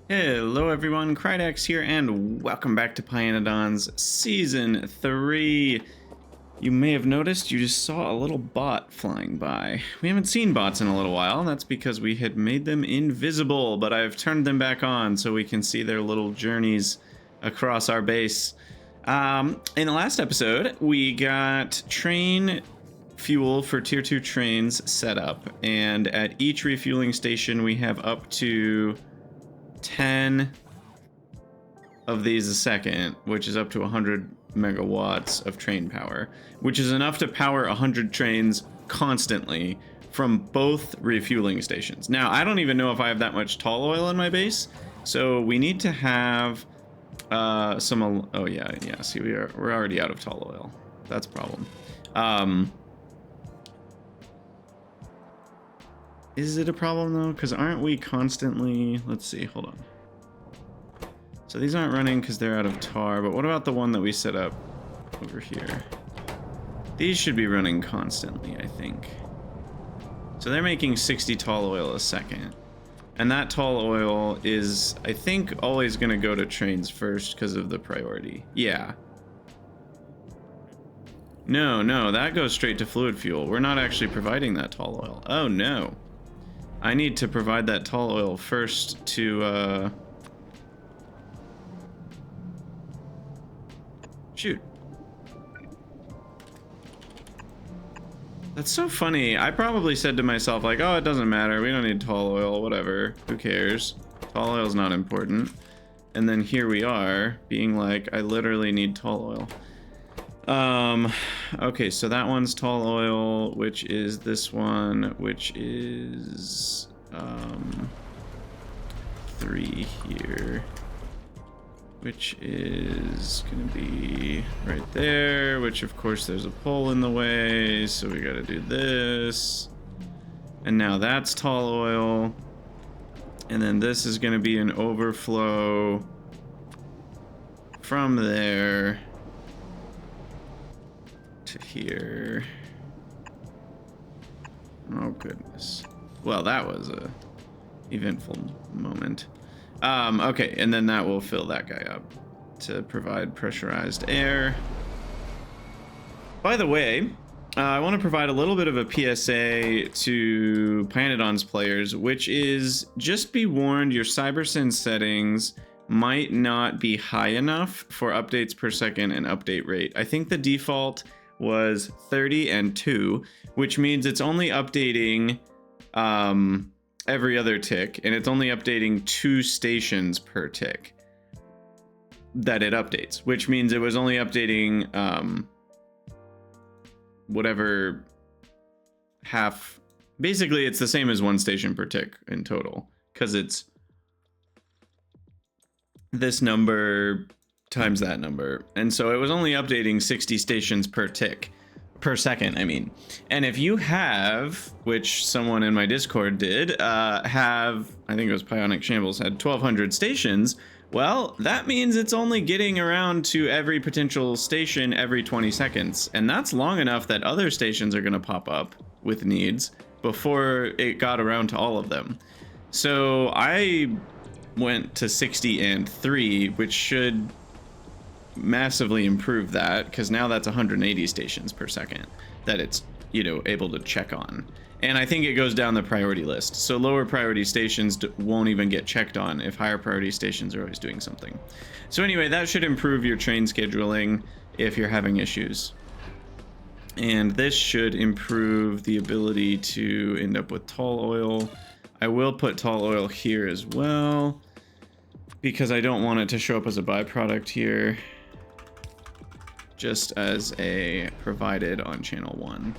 Hello everyone, Krydex here, and welcome back to pYanodon's Season 3. You may have noticed you just saw a little bot flying by. We haven't seen bots in a little while, and that's because we had made them invisible, but I've turned them back on so we can see their little journeys across our base. In the last episode, we got train fuel for tier 2 trains set up, and at each refueling station we have up to 10 of these a second, which is up to 100 megawatts of train power, which is enough to power 100 trains constantly from both refueling stations. Now, I don't even know if I have that much tall oil in my base, so we need to have some. Oh yeah, see, we're already out of tall oil. That's a problem. Is it a problem though? Because aren't we constantly... Let's see, hold on. So these aren't running because they're out of tar, but what about the one that we set up over here? These should be running constantly, I think. So they're making 60 tall oil a second. And that tall oil is, I think, always going to go to trains first because of the priority. Yeah. No, that goes straight to fluid fuel. We're not actually providing that tall oil. Oh, no. I need to provide that tall oil first to, shoot. That's so funny. I probably said to myself, like, oh, it doesn't matter. We don't need tall oil, whatever. Who cares? Tall oil's not important. And then here we are, being like, I literally need tall oil. Okay, so that one's tall oil, which is this one, which is 3 here, which is gonna be right there, which of course there's a pole in the way, so we gotta do this. And now that's tall oil, and then this is gonna be an overflow from there to here. Oh goodness. Well, that was a eventful moment. Okay, and then that will fill that guy up to provide pressurized air. By the way, I want to provide a little bit of a PSA to pyanodon's players, which is just be warned, your CyberSense settings might not be high enough for updates per second and update rate. I think the default was 30 and 2, which means it's only updating every other tick, and it's only updating 2 stations per tick that it updates, which means it was only updating whatever half. Basically, it's the same as 1 station per tick in total, because it's this number times that number, and so it was only updating 60 stations per tick per second, I mean. And if you have, which someone in my Discord did, have, I think it was Pionic Shambles, had 1200 stations, well, that means it's only getting around to every potential station every 20 seconds, and that's long enough that other stations are going to pop up with needs before it got around to all of them. So I went to 60 and 3, which should massively improve that, because now that's 180 stations per second that it's, you know, able to check on. And I think it goes down the priority list, so lower priority stations won't even get checked on if higher priority stations are always doing something. So anyway, that should improve your train scheduling if you're having issues, and this should improve the ability to end up with tall oil. I will put tall oil here as well, because I don't want it to show up as a byproduct here, just as a provided on channel 1.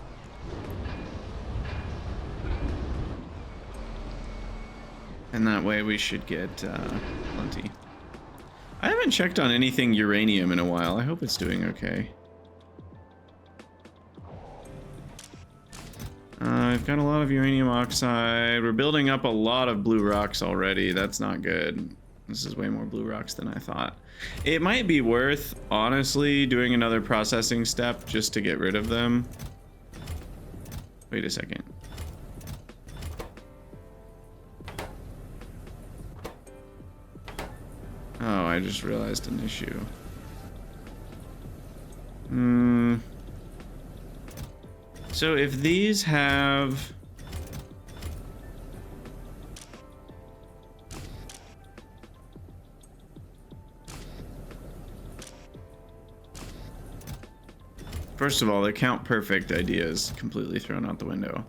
And that way we should get plenty. I haven't checked on anything uranium in a while. I hope it's doing okay. I've got a lot of uranium oxide. We're building up a lot of blue rocks already. That's not good. This is way more blue rocks than I thought. It might be worth, honestly, doing another processing step just to get rid of them. Wait a second. I just realized an issue. So if these have... First of all, the count perfect idea is completely thrown out the window.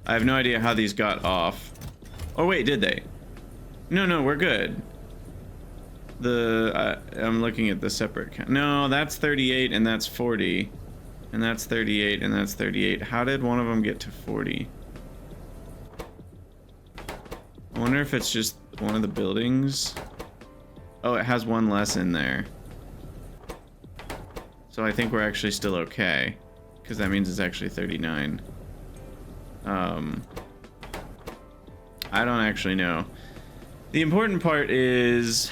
I have no idea how these got off. Oh wait, did they? No, we're good. I'm looking at the separate count. No, that's 38 and that's 40. And that's 38 and that's 38. How did one of them get to 40? I wonder if it's just one of the buildings. Oh, it has one less in there. So I think we're actually still okay, because that means it's actually 39. I don't actually know. The important part is,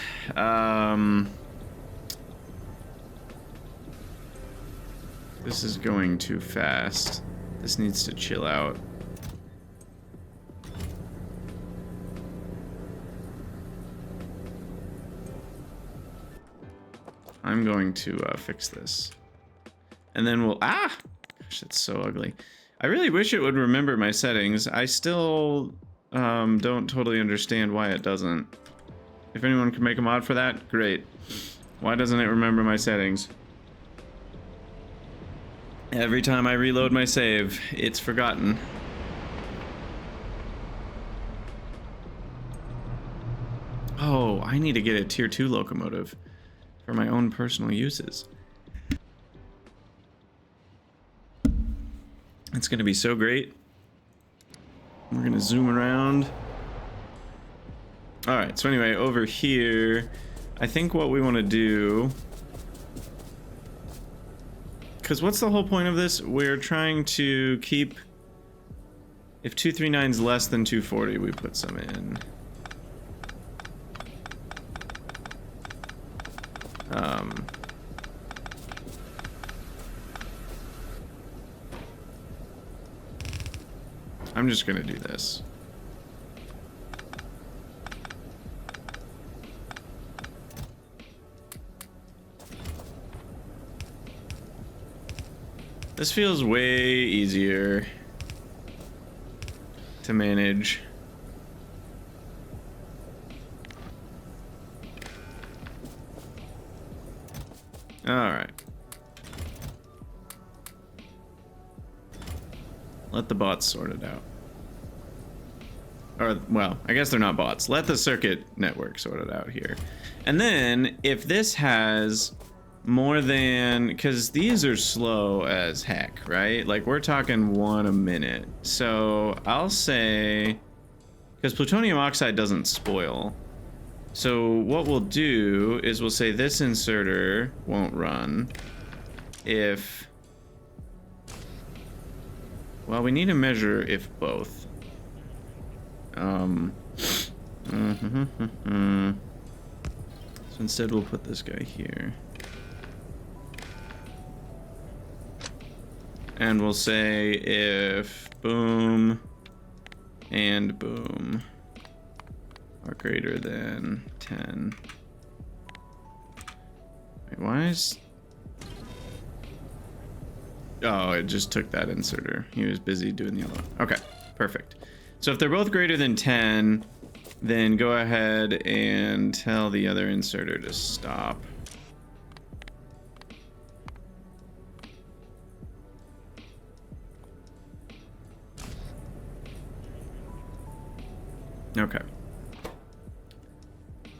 this is going too fast. This needs to chill out. I'm going to fix this. And then we'll... Ah! Gosh, that's so ugly. I really wish it would remember my settings. I still don't totally understand why it doesn't. If anyone can make a mod for that, great. Why doesn't it remember my settings? Every time I reload my save, it's forgotten. Oh, I need to get a tier 2 locomotive for my own personal uses. It's gonna be so great. We're gonna zoom around. All right, so anyway, over here, I think what we want to do, because what's the whole point of this? We're trying to keep, if 239 is less than 240, we put some in. I'm just gonna do this. This feels way easier to manage. All right. Let the bots sort it out. Or, well, I guess they're not bots. Let the circuit network sort it out here. And then, if this has more than... Because these are slow as heck, right? Like, we're talking 1 a minute. So, I'll say... Because plutonium oxide doesn't spoil. So, what we'll do is we'll say this inserter won't run if... Well, we need to measure if both. So instead we'll put this guy here. And we'll say if boom and boom are greater than 10. Wait, why is... Oh, it just took that inserter. He was busy doing the other one. Okay, perfect. So if they're both greater than 10, then go ahead and tell the other inserter to stop. Okay.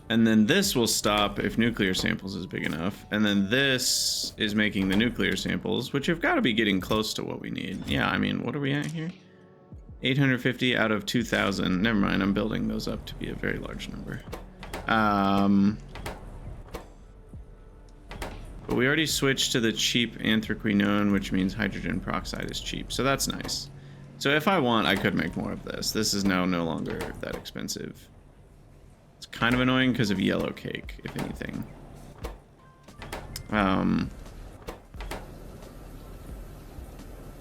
And then this will stop if nuclear samples is big enough. And then this is making the nuclear samples, which have got to be getting close to what we need. Yeah, I mean, what are we at here? 850 out of 2,000. Never mind, I'm building those up to be a very large number. But we already switched to the cheap anthraquinone, which means hydrogen peroxide is cheap. So that's nice. So if I want, I could make more of this. This is now no longer that expensive. It's kind of annoying because of yellow cake, if anything.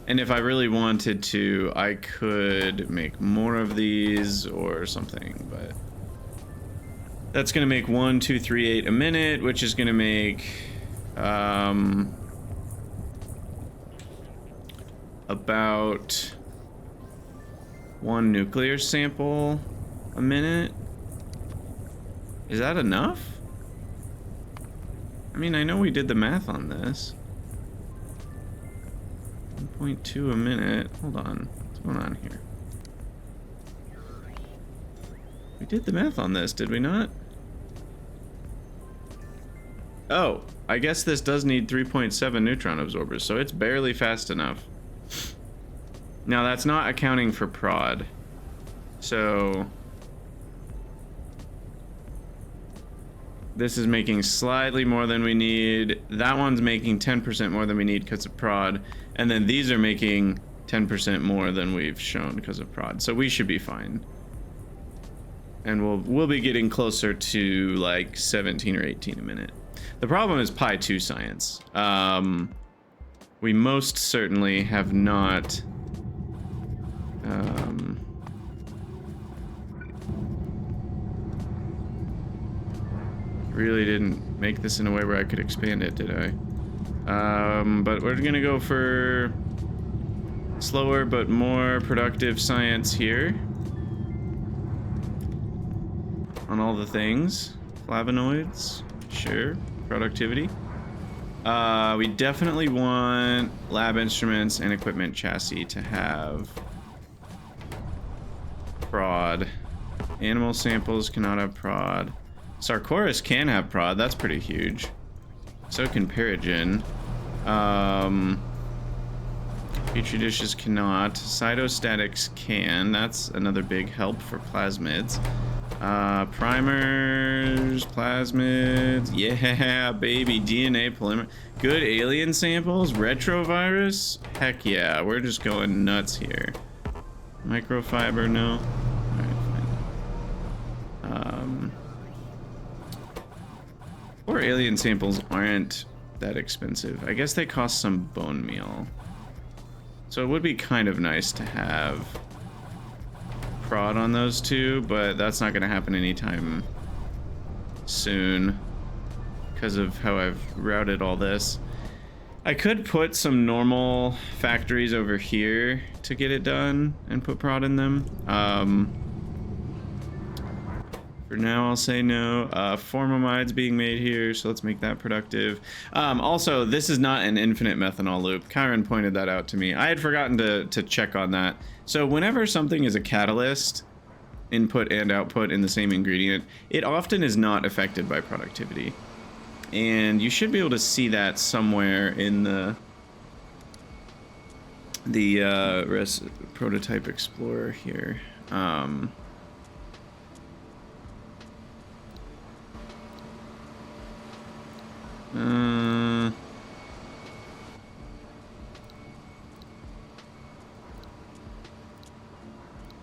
And if I really wanted to, I could make more of these or something, but That's gonna make 1,238 a minute, which is gonna make about 1 nuclear sample a minute. Is that enough? I mean, I know we did the math on this. 1.2 a minute. Hold on. What's going on here? We did the math on this, did we not? Oh, I guess this does need 3.7 neutron absorbers, so it's barely fast enough. Now, that's not accounting for prod. So this is making slightly more than we need. That one's making 10% more than we need because of prod. And then these are making 10% more than we've shown because of prod. So we should be fine. And we'll be getting closer to like 17 or 18 a minute. The problem is pi2 science. We most certainly have not really didn't make this in a way where I could expand it, did I? But we're gonna go for slower but more productive science here on all the things. Flavonoids, sure. Productivity. We definitely want lab instruments and equipment chassis to have prod. Animal samples cannot have prod. Sarcoris can have prod, that's pretty huge. So can Perogen. Petri dishes cannot. Cytostatics can, that's another big help for plasmids. Primers, plasmids, yeah, baby, DNA polymer. Good alien samples, retrovirus, heck yeah, we're just going nuts here. Microfiber, no. Or alien samples aren't that expensive. I guess they cost some bone meal. So it would be kind of nice to have prod on those two, but that's not going to happen anytime soon because of how I've routed all this. I could put some normal factories over here to get it done and put prod in them. For now, I'll say no. Formamide's being made here, so let's make that productive. Also, this is not an infinite methanol loop. Kyron pointed that out to me. I had forgotten to check on that. So whenever something is a catalyst, input and output in the same ingredient, it often is not affected by productivity. And you should be able to see that somewhere in the prototype explorer here.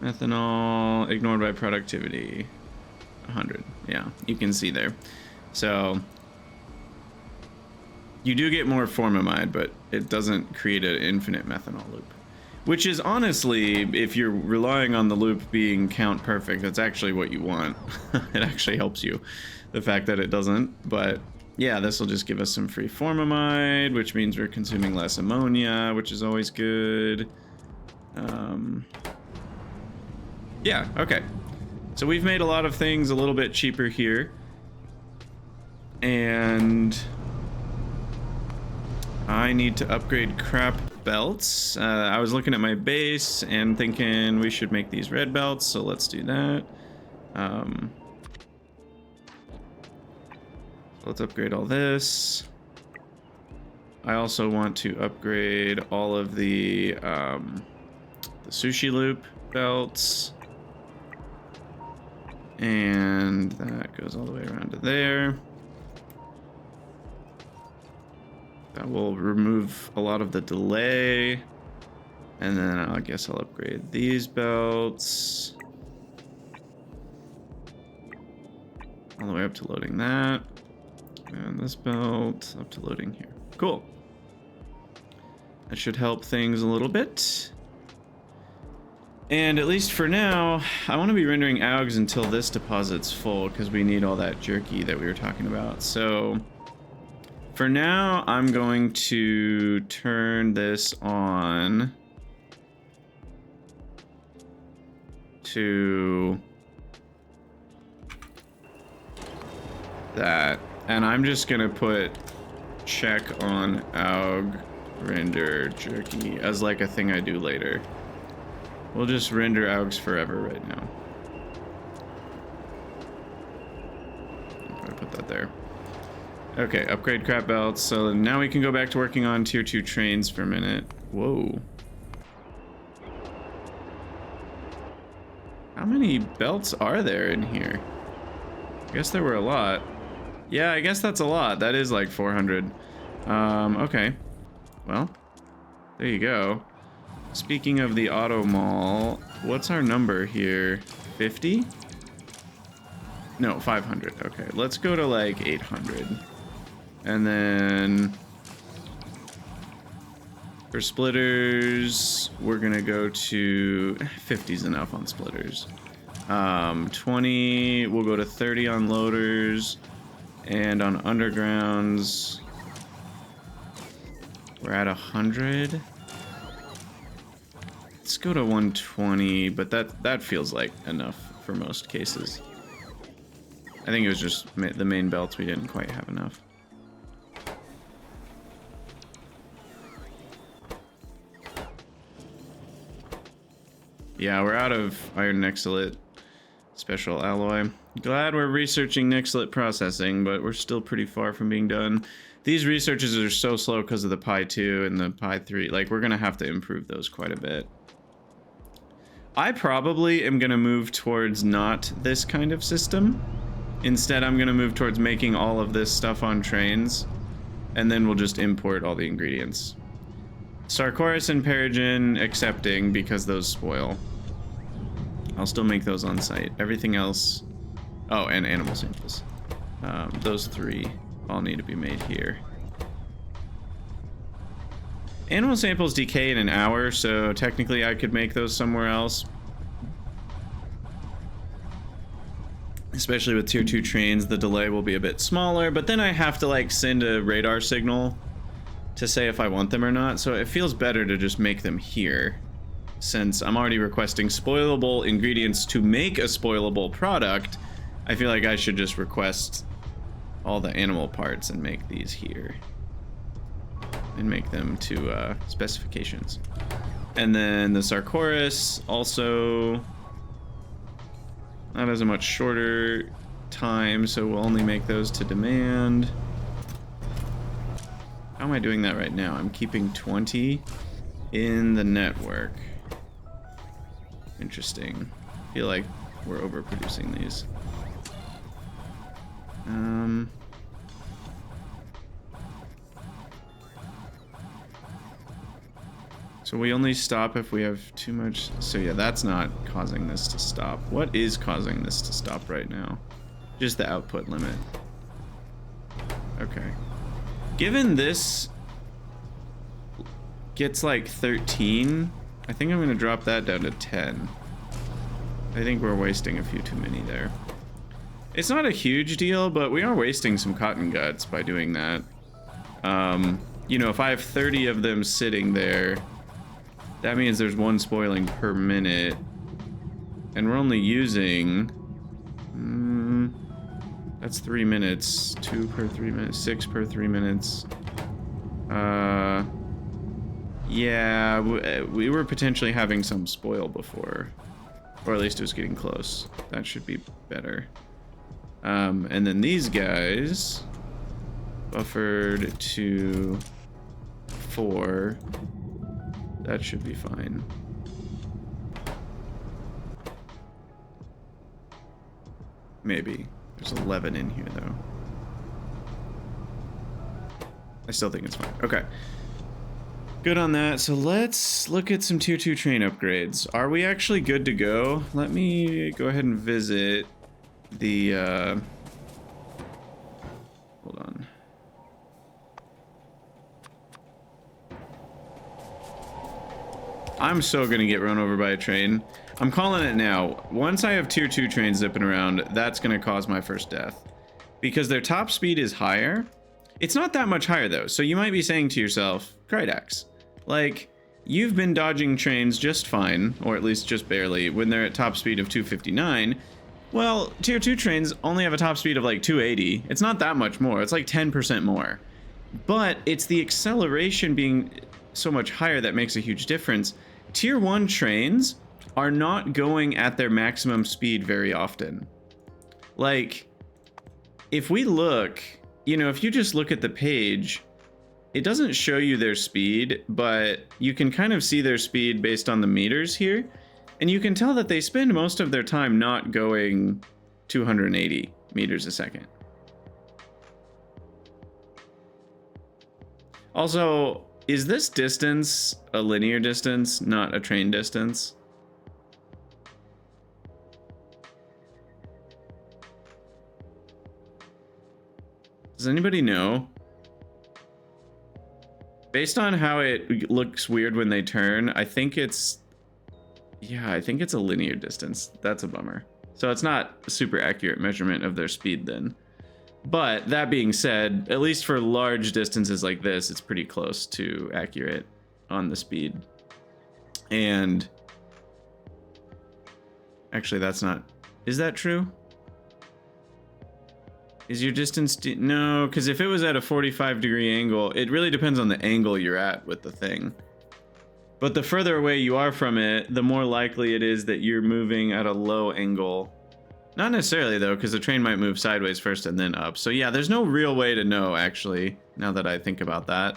Methanol ignored by productivity 100. Yeah, you can see there. So you do get more formamide, but it doesn't create an infinite methanol loop, which is honestly, if you're relying on the loop being count perfect, that's actually what you want. It actually helps you, the fact that it doesn't. But yeah, this will just give us some free formamide, which means we're consuming less ammonia, which is always good. Yeah, okay. So we've made a lot of things a little bit cheaper here. And I need to upgrade crap belts. I was looking at my base and thinking we should make these red belts, so let's do that. Let's upgrade all this. I also want to upgrade all of the sushi loop belts. And that goes all the way around to there. That will remove a lot of the delay. And then I guess I'll upgrade these belts. All the way up to loading that. And this belt up to loading here. Cool. That should help things a little bit. And at least for now, I want to be rendering AUGs until this deposit's full, because we need all that jerky that we were talking about. So for now, I'm going to turn this on to that. And I'm just going to put check on AUG render jerky as like a thing I do later. We'll just render AUGs forever right now. I'll probably put that there. Okay, upgrade crap belts. So now we can go back to working on tier 2 trains for a minute. Whoa. How many belts are there in here? I guess there were a lot. Yeah, I guess that's a lot. That is like 400. Okay. Well, there you go. Speaking of the auto mall, what's our number here? 50? No, 500. Okay, let's go to like 800. And then for splitters, we're gonna go to 50's enough on splitters. 20, we'll go to 30 on loaders, and on undergrounds, we're at 100. Let's go to 120, but that feels like enough for most cases. I think it was just the main belts we didn't quite have enough. Yeah, we're out of iron Nexelit special alloy. Glad we're researching Nexelit processing, but we're still pretty far from being done. These researches are so slow because of the pi2 and the pi3. Like, we're gonna have to improve those quite a bit. I probably am gonna move towards not this kind of system. Instead, I'm gonna move towards making all of this stuff on trains, and then we'll just import all the ingredients. Sarcoris and Perogen accepting because those spoil. I'll still make those on site. Everything else... Oh, and animal samples. Those three all need to be made here. Animal samples decay in an hour, so technically I could make those somewhere else. Especially with tier 2 trains, the delay will be a bit smaller, but then I have to like send a radar signal to say if I want them or not, so it feels better to just make them here. Since I'm already requesting spoilable ingredients to make a spoilable product, I feel like I should just request all the animal parts and make these here. And make them to specifications. And then the Sarcoris also not as a much shorter time, so we'll only make those to demand. How am I doing that right now? I'm keeping 20 in the network. Interesting. I feel like we're overproducing these. So we only stop if we have too much. So yeah, that's not causing this to stop. What is causing this to stop right now? Just the output limit. Okay. Given this gets like 13, I think I'm gonna drop that down to 10. I think we're wasting a few too many there. It's not a huge deal, but we are wasting some cotton guts by doing that. You know, if I have 30 of them sitting there, that means there's one spoiling per minute. And we're only using... that's 3 minutes. 2 per 3 minutes. 6 per 3 minutes. Yeah, we were potentially having some spoil before. Or at least it was getting close. That should be better. And then these guys... buffered to 4. That should be fine. Maybe. There's 11 in here, though. I still think it's fine. Okay. Good on that. So let's look at some tier 2 train upgrades. Are we actually good to go? Let me go ahead and visit the... hold on. I'm so gonna get run over by a train. I'm calling it now. Once I have tier 2 trains zipping around, that's gonna cause my first death. Because their top speed is higher. It's not that much higher though, so you might be saying to yourself, Krydax, like, you've been dodging trains just fine, or at least just barely, when they're at top speed of 259. Well, tier 2 trains only have a top speed of like 280. It's not that much more, it's like 10% more. But it's the acceleration being so much higher that makes a huge difference. Tier 1 trains are not going at their maximum speed very often. Like, if we look, you know, if you just look at the page, it doesn't show you their speed, but you can kind of see their speed based on the meters here. And you can tell that they spend most of their time not going 280 meters a second. Also, is this distance a linear distance, not a train distance? Does anybody know? Based on how it looks weird when they turn, I think it's... yeah, I think it's a linear distance. That's a bummer. So it's not a super accurate measurement of their speed then. But that being said, at least for large distances like this, it's pretty close to accurate on the speed. And actually, that's not... is that true? Is your distance... no, because if it was at a 45-degree angle, it really depends on the angle you're at with the thing. But the further away you are from it, the more likely it is that you're moving at a low angle. Not necessarily, though, because the train might move sideways first and then up. So yeah, there's no real way to know, actually, now that I think about that.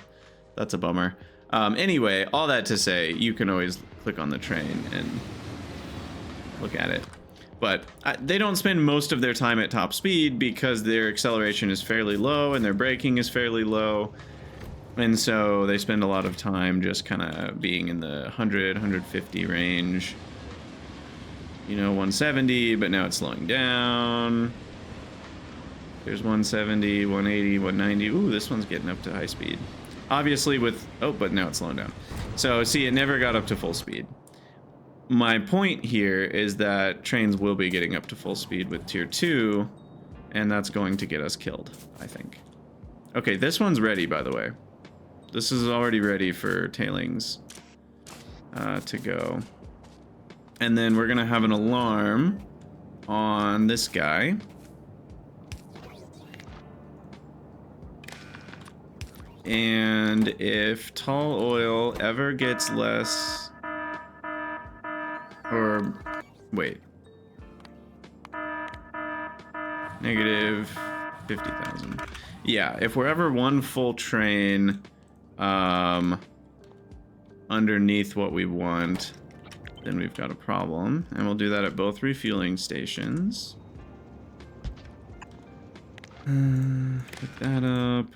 That's a bummer. Anyway, all that to say, you can always click on the train and look at it. But they don't spend most of their time at top speed because their acceleration is fairly low and their braking is fairly low. And so they spend a lot of time just kind of being in the 100, 150 range. You know, 170, but now it's slowing down. There's 170, 180, 190. Ooh, this one's getting up to high speed. Obviously with... oh, but now it's slowing down. So, see, it never got up to full speed. My point here is that trains will be getting up to full speed with tier 2, and that's going to get us killed, I think. Okay, this one's ready, by the way. This is already ready for tailings to go. And then we're gonna have an alarm on this guy. And if tall oil ever gets less... or... wait. Negative 50,000. Yeah, if we're ever one full train underneath what we want, then we've got a problem. And we'll do that at both refueling stations. Pick that up.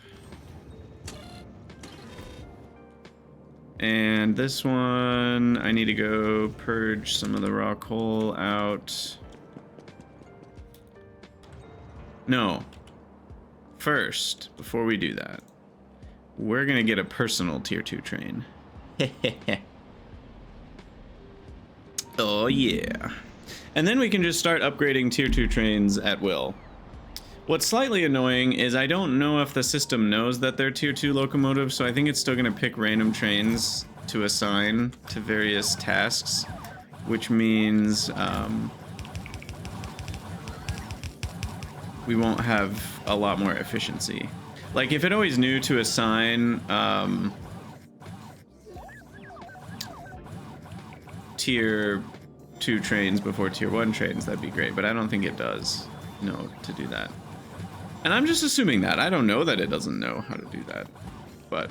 And this one, I need to go purge some of the raw coal out. No. First, before we do that, we're gonna get a personal tier 2 train. Oh yeah. And then we can just start upgrading tier 2 trains at will. What's slightly annoying is I don't know if the system knows that they're tier 2 locomotives, so I think it's still gonna pick random trains to assign to various tasks, which means we won't have a lot more efficiency. Like if it always knew to assign tier 2 trains before tier 1 trains, that'd be great, but I don't think it does know to do that. And I'm just assuming that. I don't know that it doesn't know how to do that, but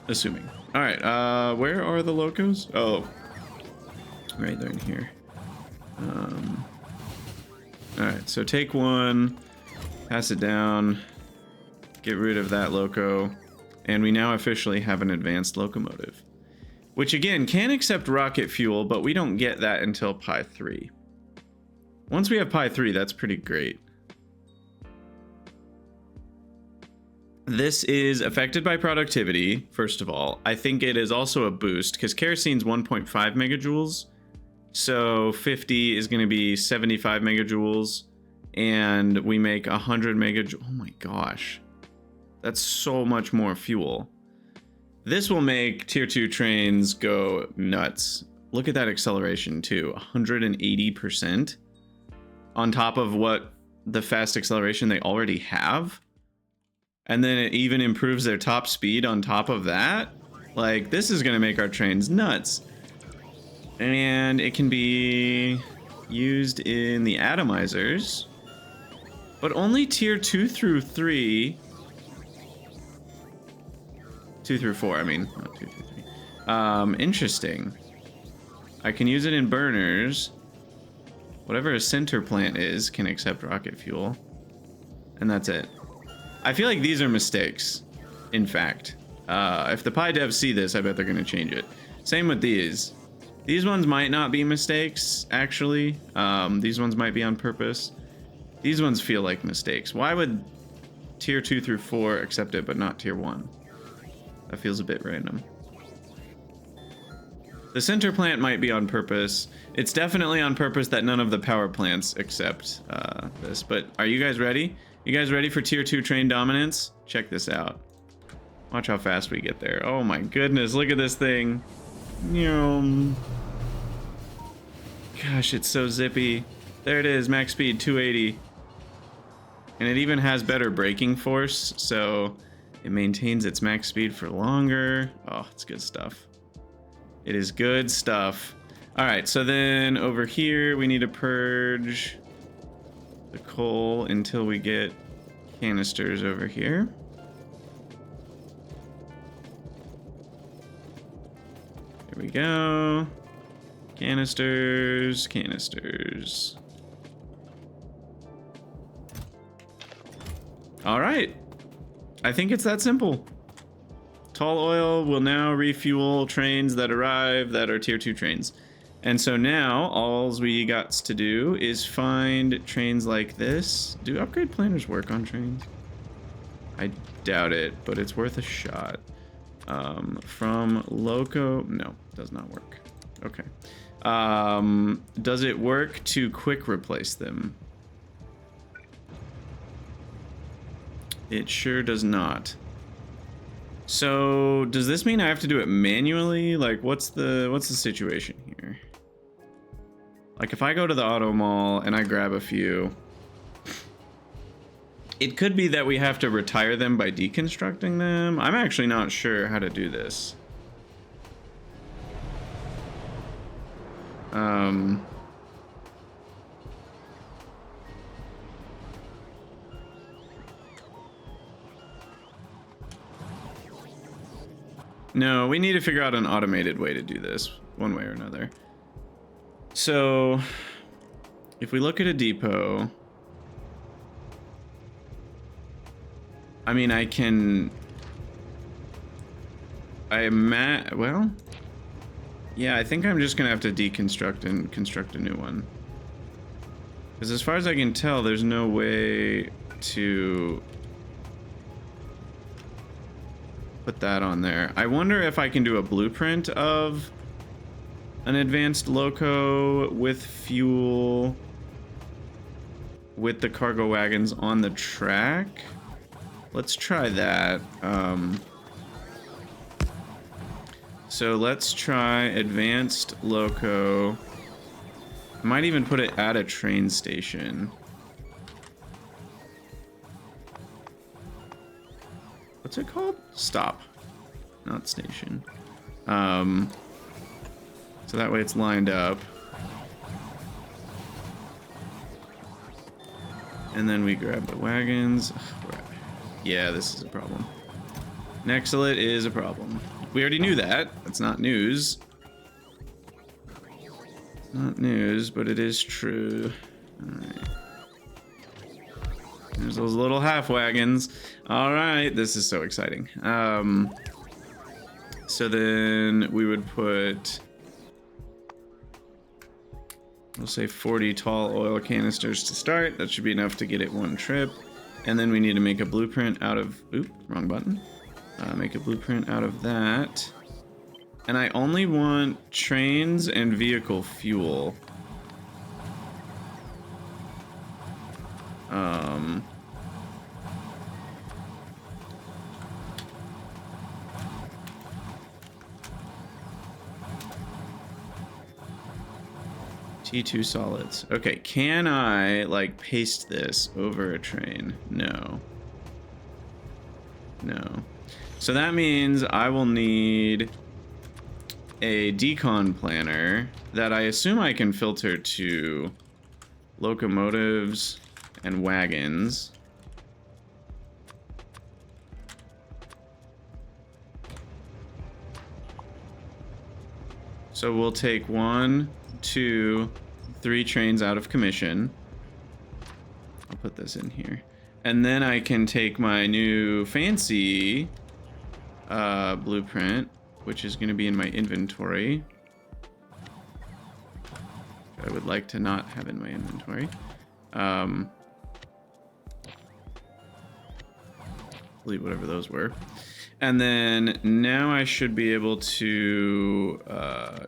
assuming. All right, where are the locos? Oh, right there in here. All right, so take one, pass it down, get rid of that loco, and we now officially have an advanced locomotive, which again can accept rocket fuel, but we don't get that until Pi 3. Once we have Pi 3, that's pretty great. This is affected by productivity, first of all. I think it is also a boost because kerosene's 1.5 megajoules. So 50 is going to be 75 megajoules. And we make 100 megajoules. Oh my gosh. That's so much more fuel. This will make tier 2 trains go nuts. Look at that acceleration too. 180% on top of what the fast acceleration they already have. And then it even improves their top speed on top of that. Like, this is going to make our trains nuts. And it can be used in the atomizers. But only tier 2 through 3. 2 through 4, I mean. Not 2 through 3. Interesting. I can use it in burners. Whatever a center plant is can accept rocket fuel. And that's it. I feel like these are mistakes, in fact. If the PyDevs see this, I bet they're going to change it. Same with these. These ones might not be mistakes, actually. These ones might be on purpose. These ones feel like mistakes. Why would tier 2 through 4 accept it, but not tier 1? That feels a bit random. The center plant might be on purpose. It's definitely on purpose that none of the power plants accept this. But are you guys ready? You guys ready for tier 2 train dominance? Check this out. Watch how fast we get there. Oh my goodness, look at this thing. Gosh, it's so zippy. There it is, max speed 280. And it even has better braking force, so it maintains its max speed for longer. Oh, it's good stuff. It is good stuff. All right, so then over here, we need to purge the coal until we get canisters over here. Here we go. Canisters, canisters. All right. I think it's that simple. Tall oil will now refuel trains that arrive that are tier 2 trains. And so now, all we got to do is find trains like this. Do upgrade planners work on trains? I doubt it, but it's worth a shot. From Loco, no, does not work. Okay. Does it work to quick replace them? It sure does not. So, does this mean I have to do it manually? Like, what's the situation here? Like, if I go to the auto mall and I grab a few, it could be that we have to retire them by deconstructing them. I'm actually not sure how to do this. No, we need to figure out an automated way to do this, one way or another. So, if we look at a depot, I mean, well, yeah, I think I'm just gonna have to deconstruct and construct a new one. Because as far as I can tell, there's no way to put that on there. I wonder if I can do a blueprint of an advanced loco with fuel with the cargo wagons on the track. Let's try that. So let's try advanced loco. I might even put it at a train station. What's it called? Stop, not station. So that way it's lined up. And then we grab the wagons. Yeah, this is a problem. Nexelit is a problem. We already knew that. That's not news. It's not news, but it is true. Alright. There's those little half wagons. Alright, this is so exciting. So then we would put, we'll say 40 tall oil canisters to start. That should be enough to get it one trip. And then we need to make a blueprint out of, oop, wrong button. Make a blueprint out of that. And I only want trains and vehicle fuel. T2 solids. Okay, can I like paste this over a train? No. No. So that means I will need a decon planner that I assume I can filter to locomotives and wagons. So we'll take 1, 2, 3 trains out of commission. I'll put this in here. And then I can take my new fancy blueprint, which is going to be in my inventory. I would like to not have in my inventory. Delete whatever those were. And then now I should be able to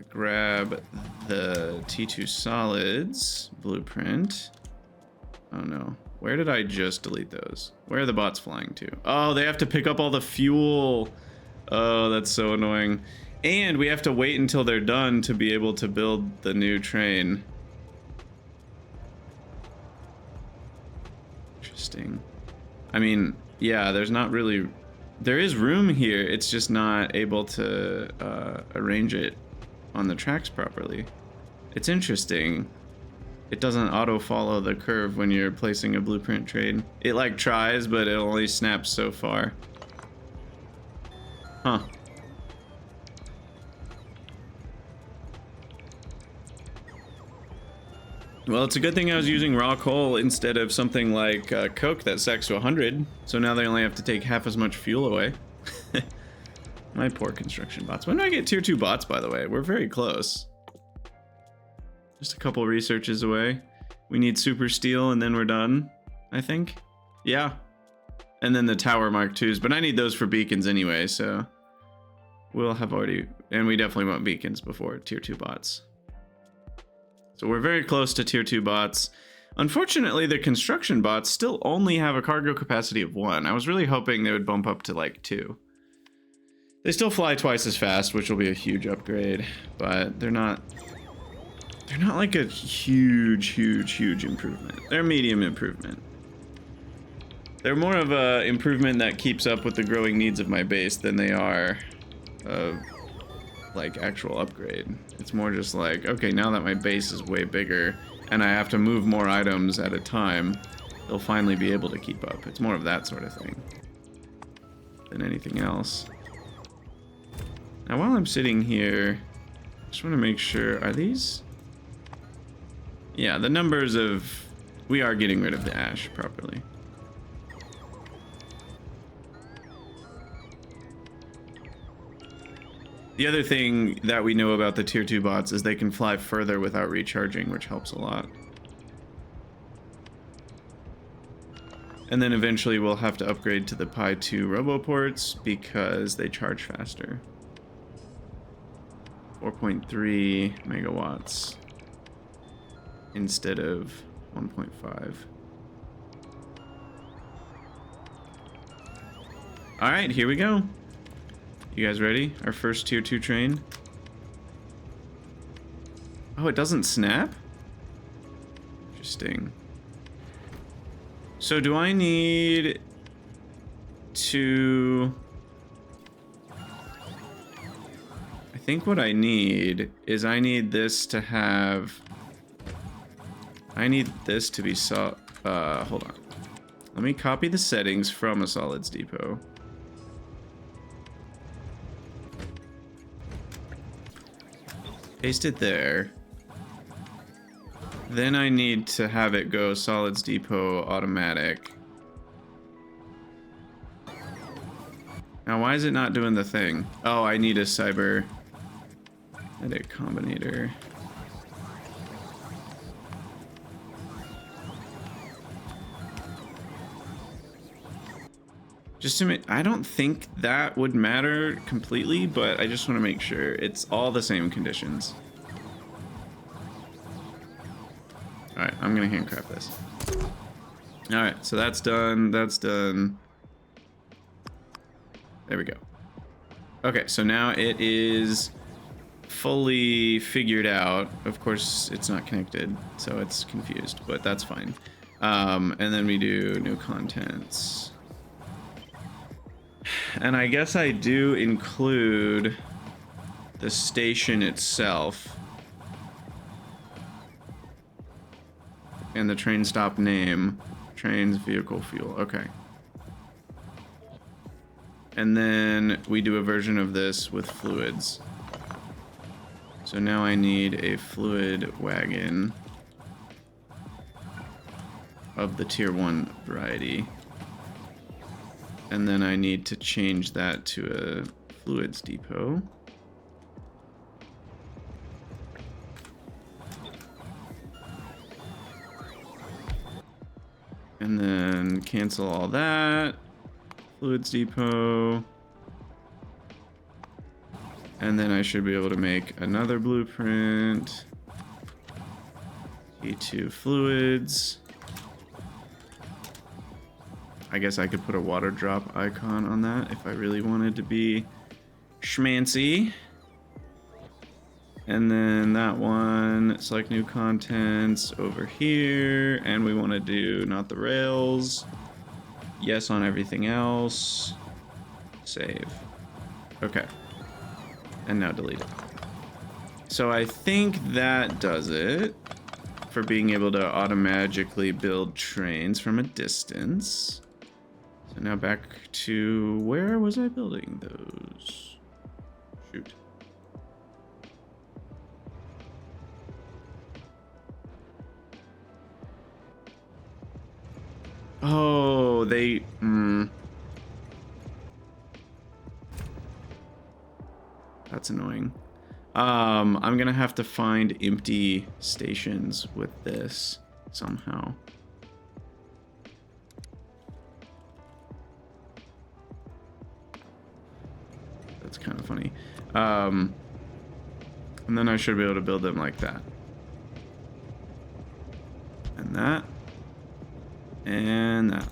grab the T2 solids blueprint. Oh no. Where did I just delete those? Where are the bots flying to? Oh, they have to pick up all the fuel. Oh, that's so annoying. And we have to wait until they're done to be able to build the new train. Interesting. I mean, yeah, there's not really... There is room here, it's just not able to arrange it on the tracks properly. It's interesting. It doesn't auto-follow the curve when you're placing a blueprint train. It like tries, but it only snaps so far. Huh. Well, it's a good thing I was using raw coal instead of something like coke that stacks to 100. So now they only have to take half as much fuel away. My poor construction bots. When do I get tier 2 bots, by the way? We're very close. Just a couple researches away. We need super steel and then we're done, I think. Yeah. And then the tower Mark 2s, but I need those for beacons anyway, so we'll have already, and we definitely want beacons before tier 2 bots. So we're very close to tier 2 bots. Unfortunately, the construction bots still only have a cargo capacity of 1. I was really hoping they would bump up to like 2. They still fly twice as fast, which will be a huge upgrade, but they're not like a huge improvement. They're a medium improvement. They're more of a improvement that keeps up with the growing needs of my base than they are like actual upgrade. It's more just like, okay, now that my base is way bigger and I have to move more items at a time, they'll finally be able to keep up. It's more of that sort of thing than anything else. Now while I'm sitting here, I just want to make sure, are these? Yeah, the numbers of, we are getting rid of the ash properly. The other thing that we know about the tier 2 bots is they can fly further without recharging, which helps a lot. And then eventually we'll have to upgrade to the py2 roboports because they charge faster. 4.3 megawatts instead of 1.5. All right, here we go. You guys ready? Our first tier 2 train. Oh, it doesn't snap? Interesting. So do I need to... I think what I need is I need this to have... I need this to be hold on. Let me copy the settings from a solids depot. Paste it there. Then I need to have it go solids depot automatic. Now why is it not doing the thing? Oh, I need a cyber edit combinator. Just to make, I don't think that would matter completely, but I just want to make sure it's all the same conditions. All right, I'm gonna handcraft this. All right, so that's done. That's done. There we go. Okay, so now it is fully figured out. Of course, it's not connected, so it's confused, but that's fine. And then we do new contents. And I guess I do include the station itself and the train stop name, trains, vehicle, fuel. Okay. And then we do a version of this with fluids. So now I need a fluid wagon of the tier 1 variety. And then I need to change that to a fluids depot. And then cancel all that. Fluids depot. And then I should be able to make another blueprint. E2 fluids. I guess I could put a water drop icon on that if I really wanted to be schmancy. And then that one, select new contents over here. And we want to do not the rails. Yes on everything else. Save. Okay. And now delete it. So I think that does it for being able to automatically build trains from a distance. So now back to where was I building those? Shoot. Oh, they... That's annoying. I'm gonna have to find empty stations with this somehow. That's kind of funny. And then I should be able to build them like that. And that. And that.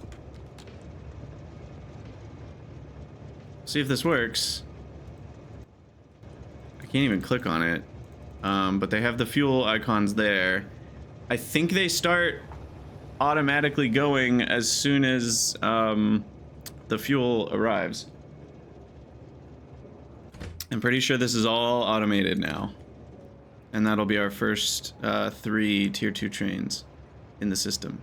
See if this works. I can't even click on it. But they have the fuel icons there. I think they start automatically going as soon as the fuel arrives. I'm pretty sure this is all automated now. And that'll be our first 3 tier 2 trains in the system.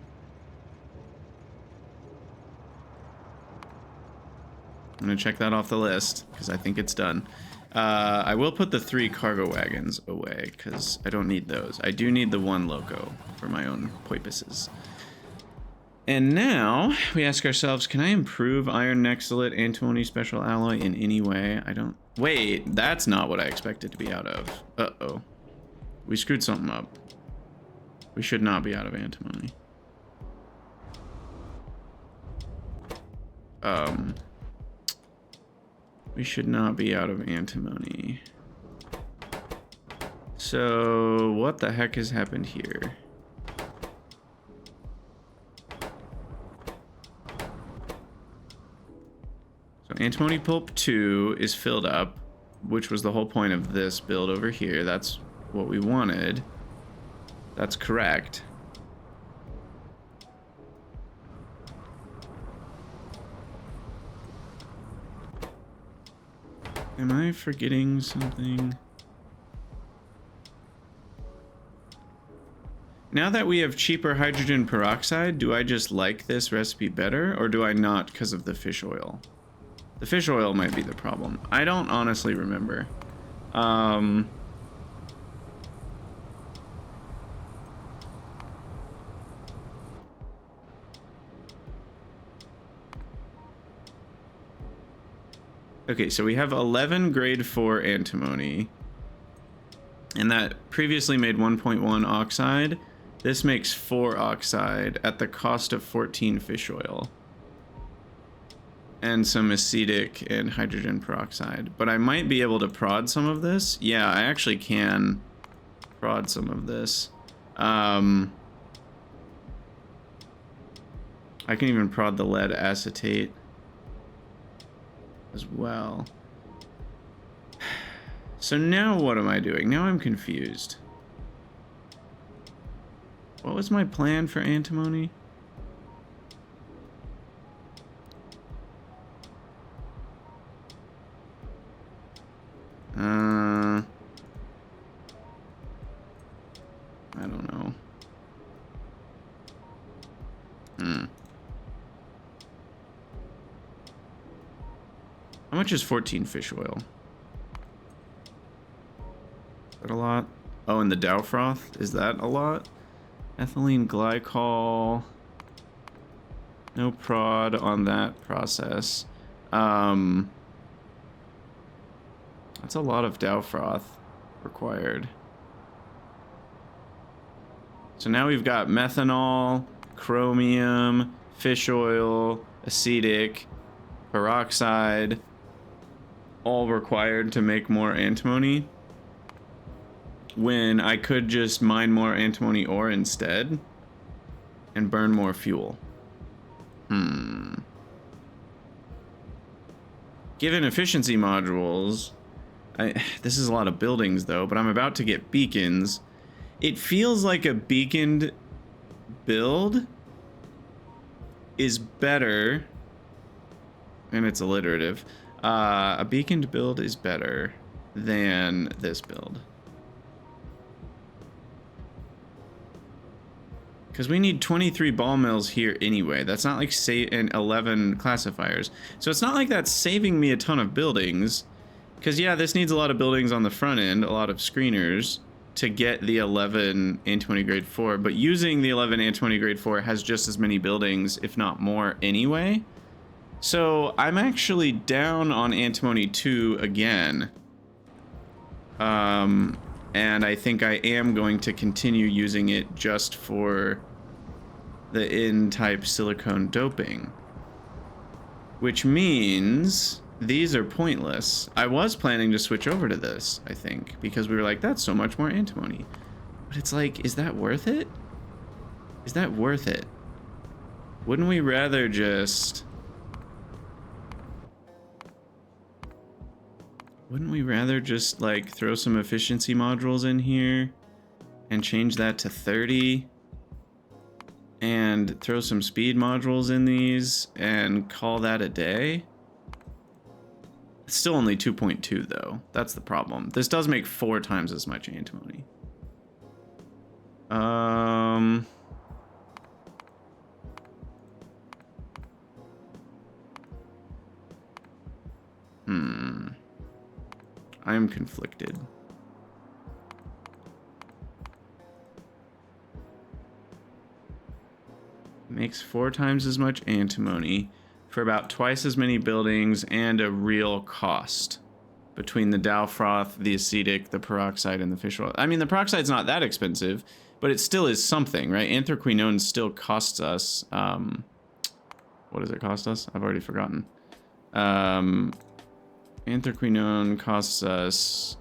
I'm gonna check that off the list because I think it's done. I will put the 3 cargo wagons away because I don't need those. I do need the 1 loco for my own purposes. And now we ask ourselves, can I improve iron nexelit antimony special alloy in any way? I don't... Wait, that's not what I expected to be out of. Uh-oh. We screwed something up. We should not be out of antimony. We should not be out of antimony. So, what the heck has happened here? So, antimony pulp 2 is filled up, which was the whole point of this build over here. That's what we wanted. That's correct. Am I forgetting something? Now that we have cheaper hydrogen peroxide, do I just like this recipe better, or do I not because of the fish oil? The fish oil might be the problem. I don't honestly remember. Okay, so we have 11 grade 4 antimony. And that previously made 1.1 oxide. This makes 4 oxide at the cost of 14 fish oil. and some acetic and hydrogen peroxide. But I might be able to prod some of this. Yeah, I actually can prod some of this. I can even prod the lead acetate as well. So now what am I doing? Now I'm confused. What was my plan for antimony? I don't know. How much is 14 fish oil? Is that a lot? Oh, and the Dow froth, is that a lot? Ethylene glycol. No prod on that process. That's a lot of Dow froth required. So now we've got methanol, chromium, fish oil, acetic, peroxide, all required to make more antimony, when I could just mine more antimony ore instead and burn more fuel. Given efficiency modules, this is a lot of buildings though, but I'm about to get beacons. It feels like a beaconed build is better, and it's alliterative. A beaconed build is better than this build. Because we need 23 ball mills here anyway. That's not like and 11 classifiers. So it's not like that's saving me a ton of buildings. Because yeah, this needs a lot of buildings on the front end, a lot of screeners to get the 11 antimony grade 4. But using the 11 antimony grade 4 has just as many buildings, if not more anyway. So I'm actually down on antimony 2 again. And I think I am going to continue using it just for the N-type silicone doping. Which means these are pointless. I was planning to switch over to this, I think, because we were like, that's so much more antimony. But it's like, is that worth it? Is that worth it? Wouldn't we rather just... Wouldn't we rather just, like, throw some efficiency modules in here and change that to 30? And throw some speed modules in these and call that a day? It's still only 2.2 though. That's the problem. This does make 4 times as much antimony. I am conflicted. Makes 4 times as much antimony for about twice as many buildings and a real cost between the Dow froth, the acetic, the peroxide, and the fish oil. I mean, the peroxide's not that expensive, but it still is something, right? Anthraquinone still costs us, what does it cost us? I've already forgotten. Anthraquinone costs us,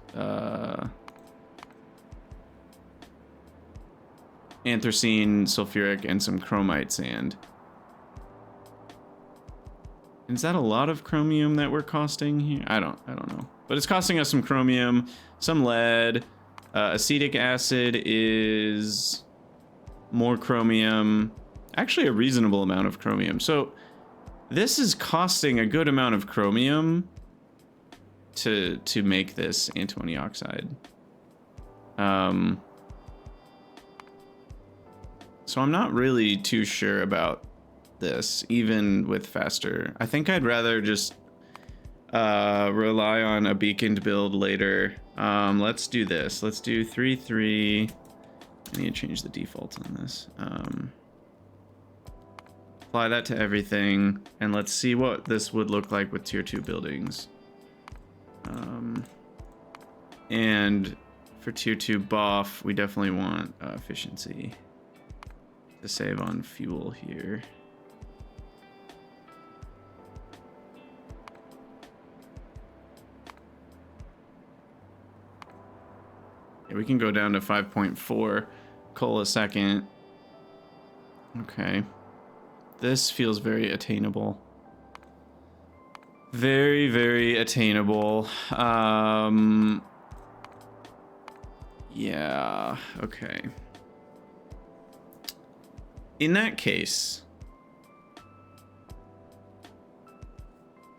anthracene, sulfuric, and some chromite sand. Is that a lot of chromium that we're costing here? I don't know. But it's costing us some chromium, some lead. Acetic acid is more chromium. Actually, a reasonable amount of chromium. So this is costing a good amount of chromium to make this antimony oxide. So I'm not really too sure about this, even with faster. I think I'd rather just rely on a beaconed build later. Let's do this. Let's do 3.3. I need to change the defaults on this. Apply that to everything, and let's see what this would look like with tier 2 buildings. And for tier 2 buff, we definitely want efficiency to save on fuel here. Yeah, we can go down to 5.4 coal a second. Okay. This feels very attainable. Very, very attainable. Yeah, okay. In that case,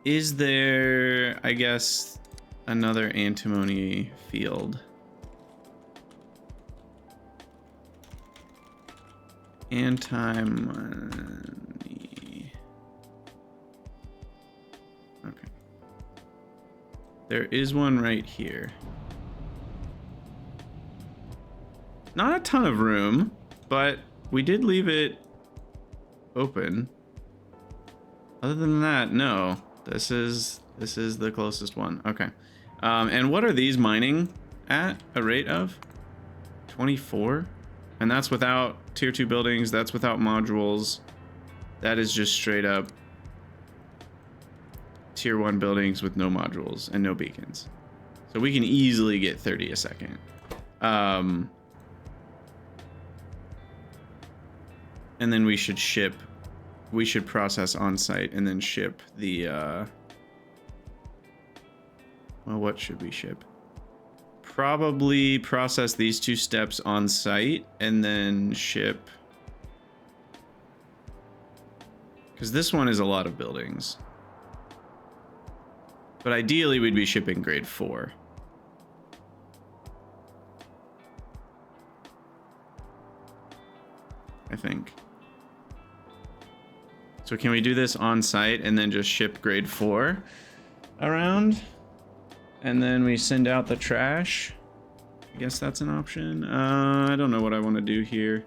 is there, I guess, another antimony field? Antimony. Okay. There is one right here. Not a ton of room, but we did leave it open. Other than that, no. This is the closest one. Okay. And what are these mining at a rate of? 24? And that's without tier 2 buildings, that's without modules. That is just straight up tier 1 buildings with no modules and no beacons. So we can easily get 30 a second. And then we should process on site and then ship the, well, what should we ship? Probably process these 2 steps on site and then ship, because this one is a lot of buildings. But ideally we'd be shipping grade 4. I think. So can we do this on site and then just ship grade 4 around? And then we send out the trash. I guess that's an option. I don't know what I want to do here.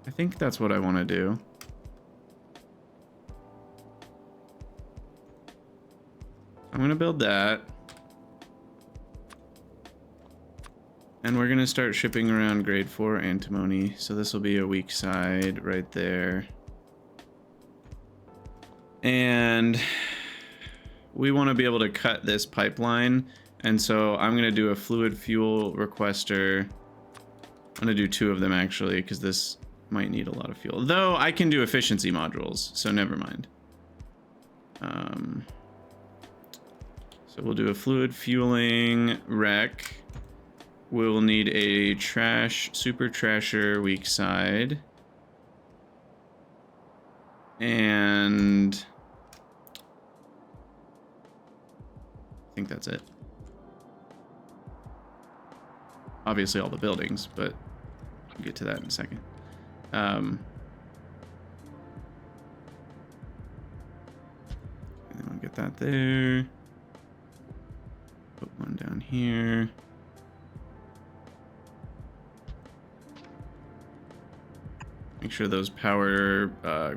I think that's what I want to do. I'm going to build that. And we're going to start shipping around grade 4 antimony. So this will be a weak side right there. And we want to be able to cut this pipeline. And so I'm going to do a fluid fuel requester. I'm going to do 2 of them actually, because this might need a lot of fuel. Though I can do efficiency modules, so never mind. So we'll do a fluid fueling rec. We'll need a super trasher weak side. And I think that's it. Obviously all the buildings, but we'll get to that in a second. And then we'll get that there. Put one down here. Make sure those power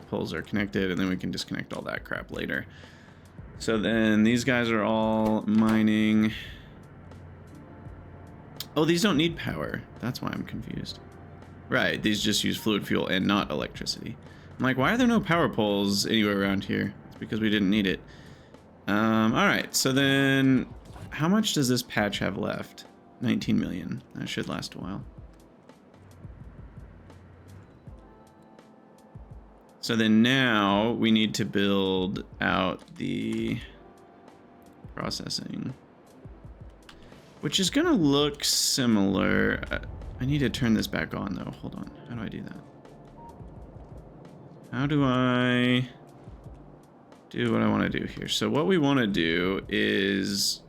poles are connected, and then we can disconnect all that crap later. So then these guys are all mining. Oh, these don't need power. That's why I'm confused. Right, these just use fluid fuel and not electricity. I'm like, why are there no power poles anywhere around here? It's because we didn't need it. All right, so then how much does this patch have left? 19 million. That should last a while. So then now we need to build out the processing, which is gonna look similar. I need to turn this back on though. Hold on. How do I do that? How do I do what I want to do here? So what we want to do is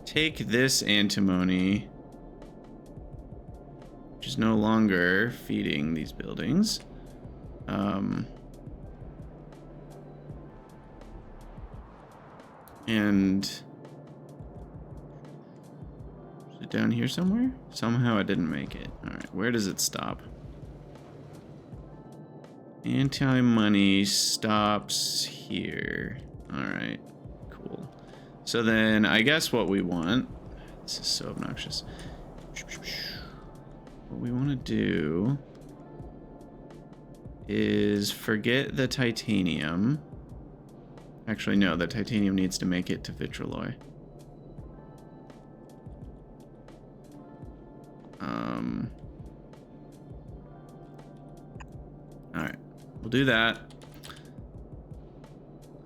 take this antimony, which is no longer feeding these buildings. And is it down here somewhere? Somehow I didn't make it. All right, where does it stop? Anti-money stops here. All right, cool. So then I guess what we want, this is so obnoxious. What we want to do is forget the titanium Actually, no, the titanium needs to make it to vitralloy. Alright, we'll do that.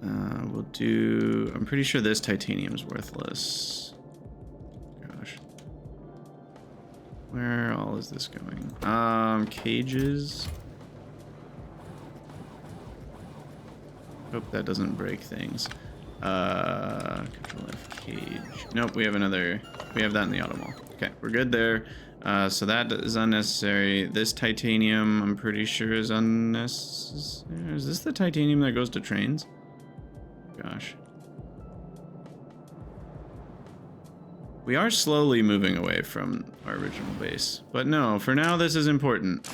We'll do... I'm pretty sure this titanium's worthless. Gosh. Where all is this going? Cages. Hope that doesn't break things. Control F cage. Nope, we have another... We have that in the auto mall. Okay, we're good there. So that is unnecessary. This titanium, I'm pretty sure, is unnecessary. Is this the titanium that goes to trains? Gosh. We are slowly moving away from our original base. But no, for now, this is important.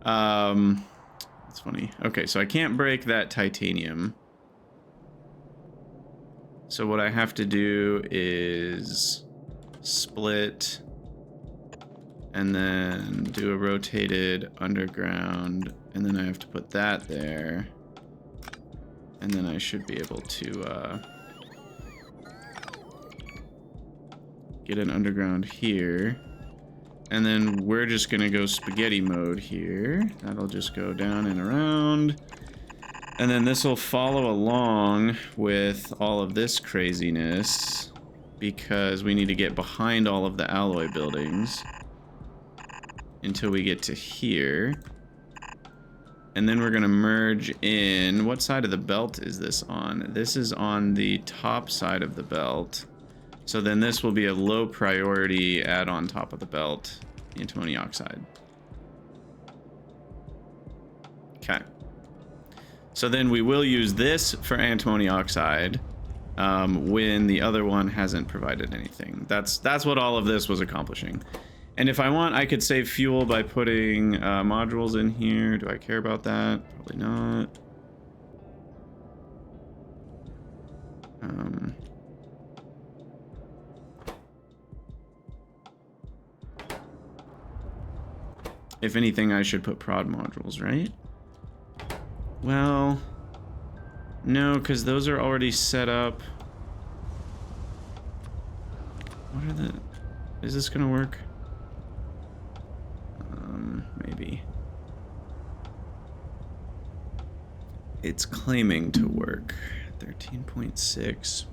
It's funny. Okay, so I can't break that titanium. So what I have to do is split and then do a rotated underground, and then I have to put that there, and then I should be able to get an underground here, and then we're just gonna go spaghetti mode here. That'll just go down and around, and then this will follow along with all of this craziness because we need to get behind all of the alloy buildings until we get to here. And then we're gonna merge in... What side of the belt is this on? This is on the top side of the belt. So then this will be a low priority add on top of the belt, antimony oxide. Okay. So then we will use this for antimony oxide when the other one hasn't provided anything. That's what all of this was accomplishing. And if I want, I could save fuel by putting modules in here. Do I care about that? Probably not. If anything, I should put prod modules, right? Well, no, because those are already set up. What are the... Is this gonna work? Maybe. It's claiming to work. 13.6.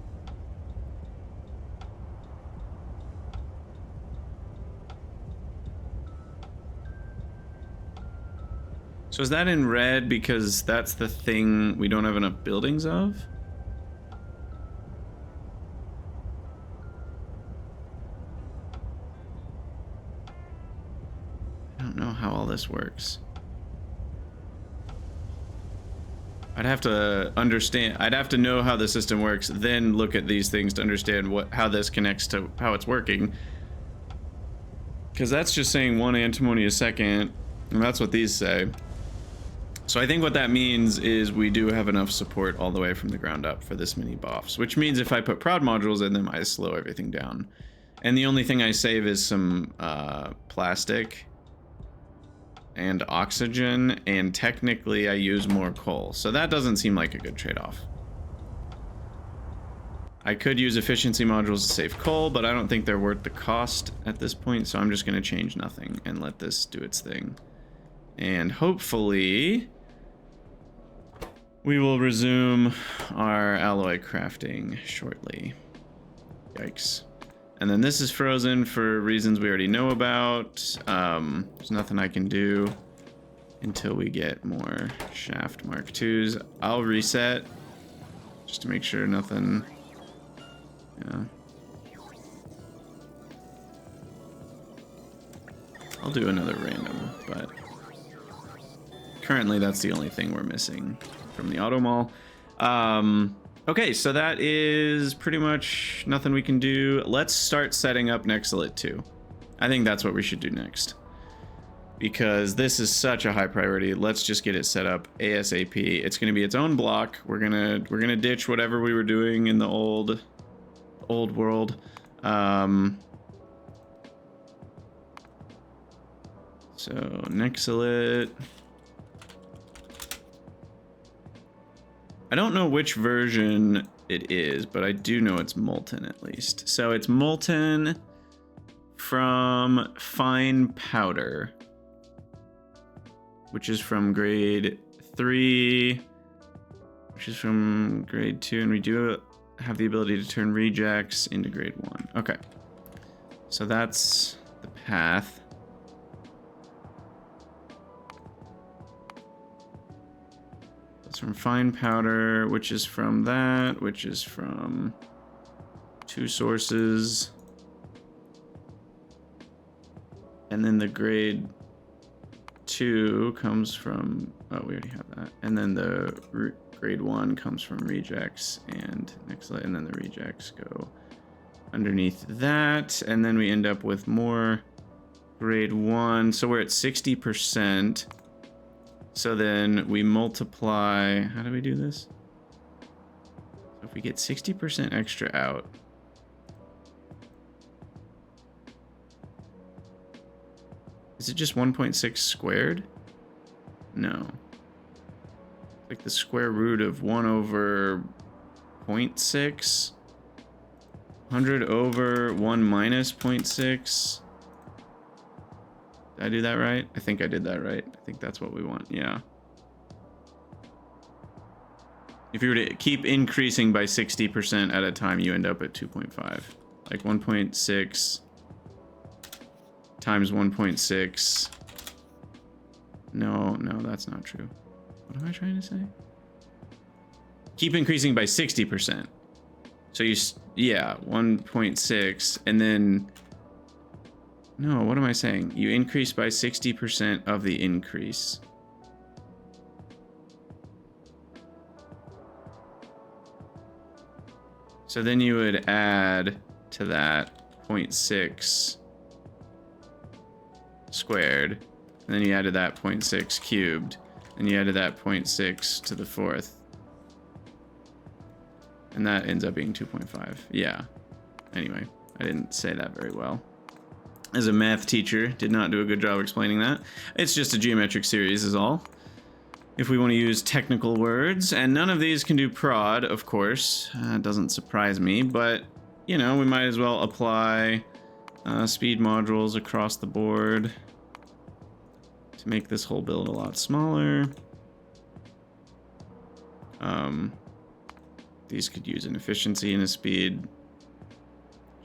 So is that in red because that's the thing we don't have enough buildings of? I don't know how all this works. I'd have to understand, I'd have to know how the system works, then look at these things to understand how this connects to how it's working. Because that's just saying 1 antimony a second, and that's what these say. So I think what that means is we do have enough support all the way from the ground up for this many buffs, which means if I put prod modules in them, I slow everything down. And the only thing I save is some plastic and oxygen, and technically I use more coal. So that doesn't seem like a good trade-off. I could use efficiency modules to save coal, but I don't think they're worth the cost at this point, so I'm just going to change nothing and let this do its thing. And hopefully we will resume our alloy crafting shortly. Yikes. And then this is frozen for reasons we already know about. There's nothing I can do until we get more shaft Mark IIs. I'll reset just to make sure nothing... Yeah. I'll do another random, but currently that's the only thing we're missing from the auto mall. Okay, so that is pretty much nothing we can do. Let's start setting up Nexelit 2. I think that's what we should do next, because this is such a high priority. Let's just get it set up ASAP. It's going to be its own block. We're gonna ditch whatever we were doing in the old world. So Nexelit. I don't know which version it is, but I do know it's molten at least. So it's molten from fine powder, which is from grade 3, which is from grade 2, and we do have the ability to turn rejects into grade 1. Okay. So that's the path. It's from fine powder, which is from that, which is from 2 sources. And then the grade 2 comes from, oh, we already have that. And then the grade 1 comes from rejects and Nexelit, and then the rejects go underneath that. And then we end up with more grade 1. So we're at 60%. So then we multiply, how do we do this? So if we get 60% extra out, is it just 1.6 squared? No. Like the square root of 1 over 0.6. 100 over 1 minus 0.6. Did I do that right? I think I did that right. I think that's what we want. Yeah. If you were to keep increasing by 60% at a time, you end up at 2.5. Like 1.6 times 1.6. No, that's not true. What am I trying to say? Keep increasing by 60%. So you, yeah, 1.6, and then, no, what am I saying? You increase by 60% of the increase. So then you would add to that 0.6 squared, and then you added that 0.6 cubed, and you added that 0.6 to the 4th. And that ends up being 2.5. Yeah. Anyway, I didn't say that very well. As a math teacher, did not do a good job explaining that. It's just a geometric series is all. If we want to use technical words, and none of these can do prod, of course. Doesn't surprise me, but, you know, we might as well apply speed modules across the board to make this whole build a lot smaller. These could use an efficiency and a speed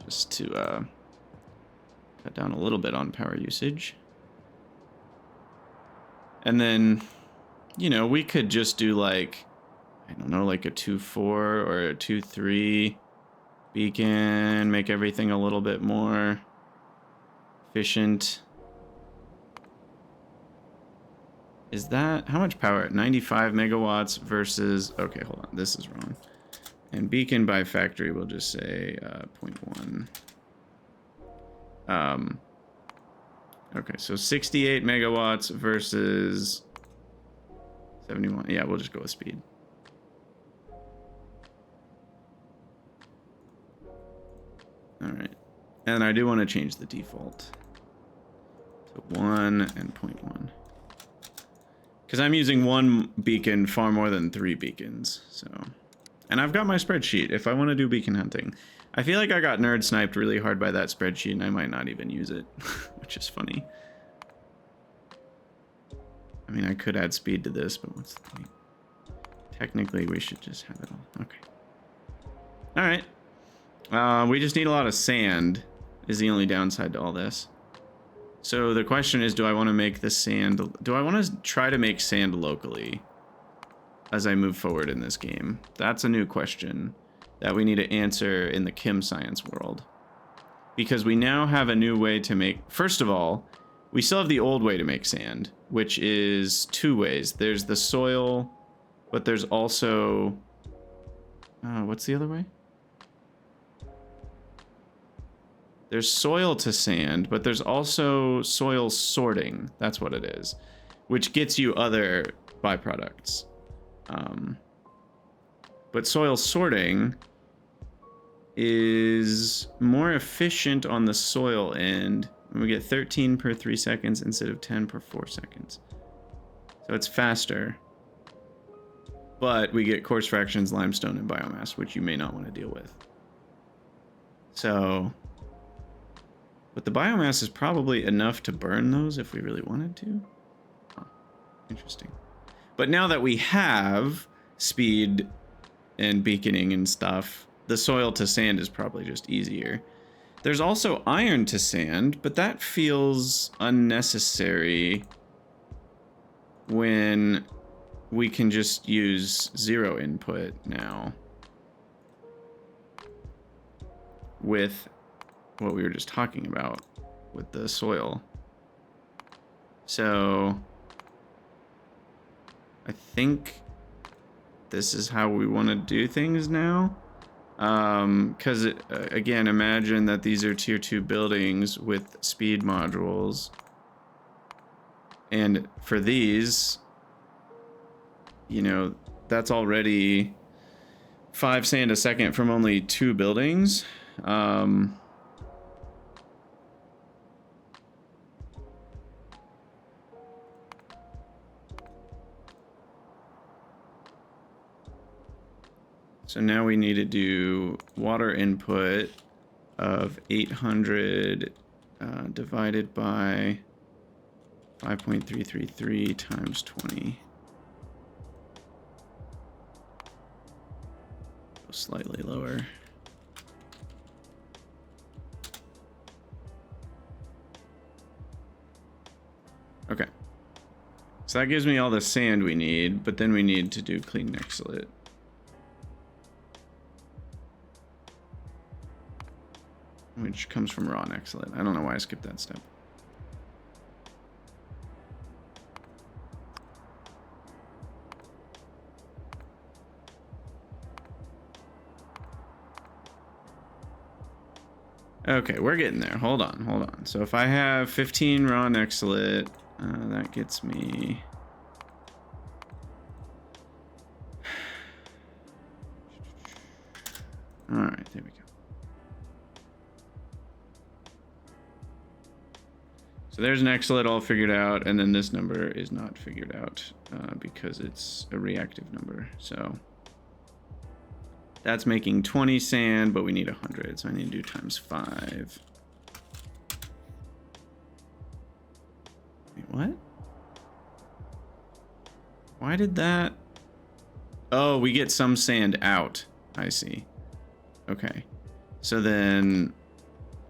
just to cut down a little bit on power usage. And then, you know, we could just do like, I don't know, like a 2.4 or a 2.3 beacon, make everything a little bit more efficient. Is that, how much power? 95 megawatts versus, okay, hold on, this is wrong. And beacon by factory, we'll just say 0.1. Okay, so 68 megawatts versus 71. Yeah, we'll just go with speed. All right. And I do want to change the default to 1 and 0.1. Because I'm using 1 beacon far more than 3 beacons, so... And I've got my spreadsheet if I want to do beacon hunting. I feel like I got nerd sniped really hard by that spreadsheet and I might not even use it, which is funny. I mean, I could add speed to this, but what's the point? Technically, we should just have it all. Okay. All right. We just need a lot of sand is the only downside to all this. So the question is, do I want to make the sand... Do I want to try to make sand locally as I move forward in this game? That's a new question that we need to answer in the chem science world. Because we now have a new way to make... First of all, we still have the old way to make sand, which is 2 ways. There's the soil, but there's also... what's the other way? There's soil to sand, but there's also soil sorting. That's what it is, which gets you other byproducts. But soil sorting is more efficient on the soil end. We get 13 per 3 seconds instead of 10 per 4 seconds. So it's faster. but we get coarse fractions, limestone, and biomass, which you may not want to deal with. So, but the biomass is probably enough to burn those if we really wanted to. Oh, interesting. But now that we have speed and beaconing and stuff, the soil to sand is probably just easier. There's also iron to sand, but that feels unnecessary when we can just use 0 input now with what we were just talking about with the soil. So I think this is how we want to do things now. Because again, imagine that these are tier 2 buildings with speed modules. And for these, you know, that's already 5 sand a second from only 2 buildings. So now we need to do water input of 800 divided by 5.333 times 20. Go slightly lower. Okay. So that gives me all the sand we need, but then we need to do clean Nexelit. Which comes from raw Nexelit. I don't know why I skipped that step. Okay, we're getting there. Hold on. So if I have 15 raw Nexelit, that gets me... Alright, there we go. So there's Nexelit all figured out, and then this number is not figured out because it's a reactive number. So that's making 20 sand, but we need 100, so I need to do times 5. Wait, what? Why did that? Oh, we get some sand out. I see. Okay. So then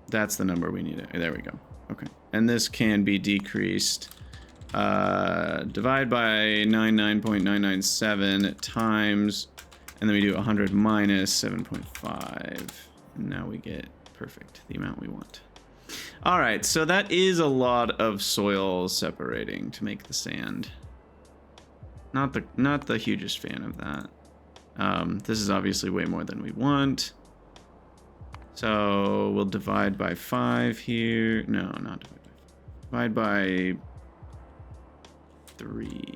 that's the number we need. There we go. Okay. And this can be decreased. Divide by 99.997 times, and then we do 100 minus 7.5. And now we get perfect, the amount we want. All right, so that is a lot of soil separating to make the sand. Not the hugest fan of that. This is obviously way more than we want. So we'll divide by 5 here. No, not divide by 5. Divide by 3.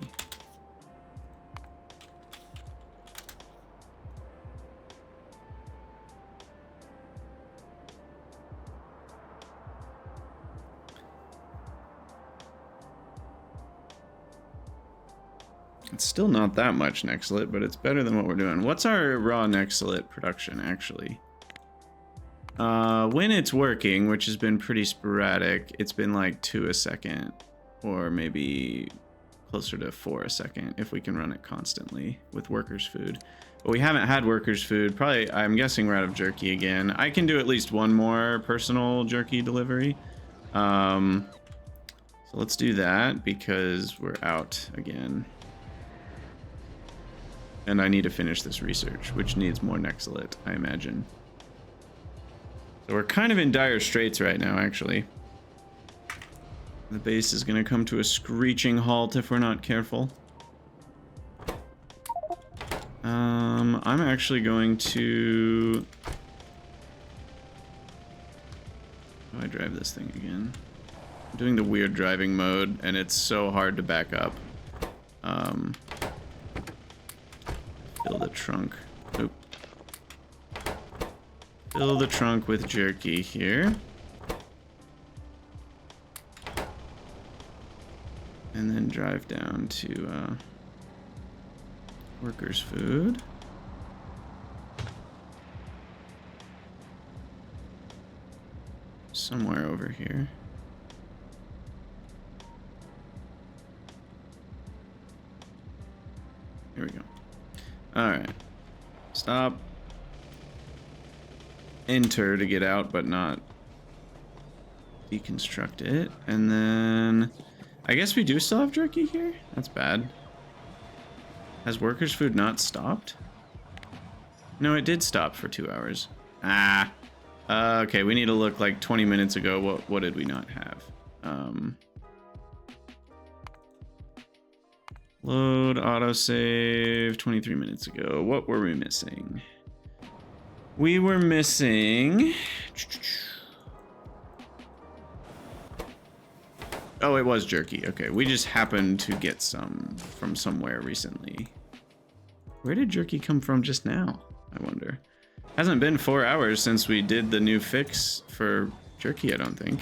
It's still not that much Nexelit, but it's better than what we're doing. What's our raw Nexelit production, actually? When it's working, which has been pretty sporadic, it's been like 2 a second, or maybe closer to 4 a second if we can run it constantly with workers' food. But we haven't had workers' food. Probably, I'm guessing we're out of jerky again. I can do at least one more personal jerky delivery. So let's do that because we're out again. And I need to finish this research, which needs more Nexelit, I imagine. So we're kind of in dire straits right now, actually. The base is going to come to a screeching halt if we're not careful. I'm actually going to... How do I drive this thing again? I'm doing the weird driving mode, and it's so hard to back up. Fill the trunk. Oop. Fill the trunk with jerky here. And then drive down to Workers' food. Somewhere over here. Here we go. All right. Stop. Enter to get out, but not deconstruct it. And then I guess we do still have jerky here? That's bad. Has workers' food not stopped? No, it did stop for 2 hours. Ah. Okay, we need to look like 20 minutes ago. What did we not have? Load, autosave, 23 minutes ago. What were we missing? We were missing... Oh, it was jerky. Okay, we just happened to get some from somewhere recently. Where did jerky come from just now? I wonder. Hasn't been 4 hours since we did the new fix for jerky, I don't think.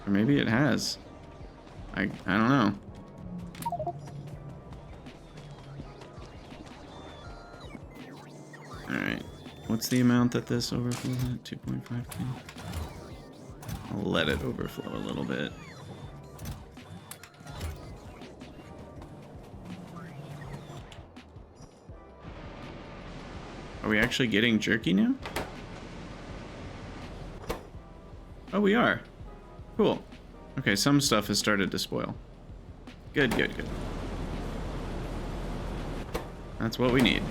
Or maybe it has. I don't know. Alright. What's the amount that this overflows at? 2.5K? I'll let it overflow a little bit. Are we actually getting jerky now? Oh, we are. Cool. Okay, some stuff has started to spoil. Good, good, good. That's what we need.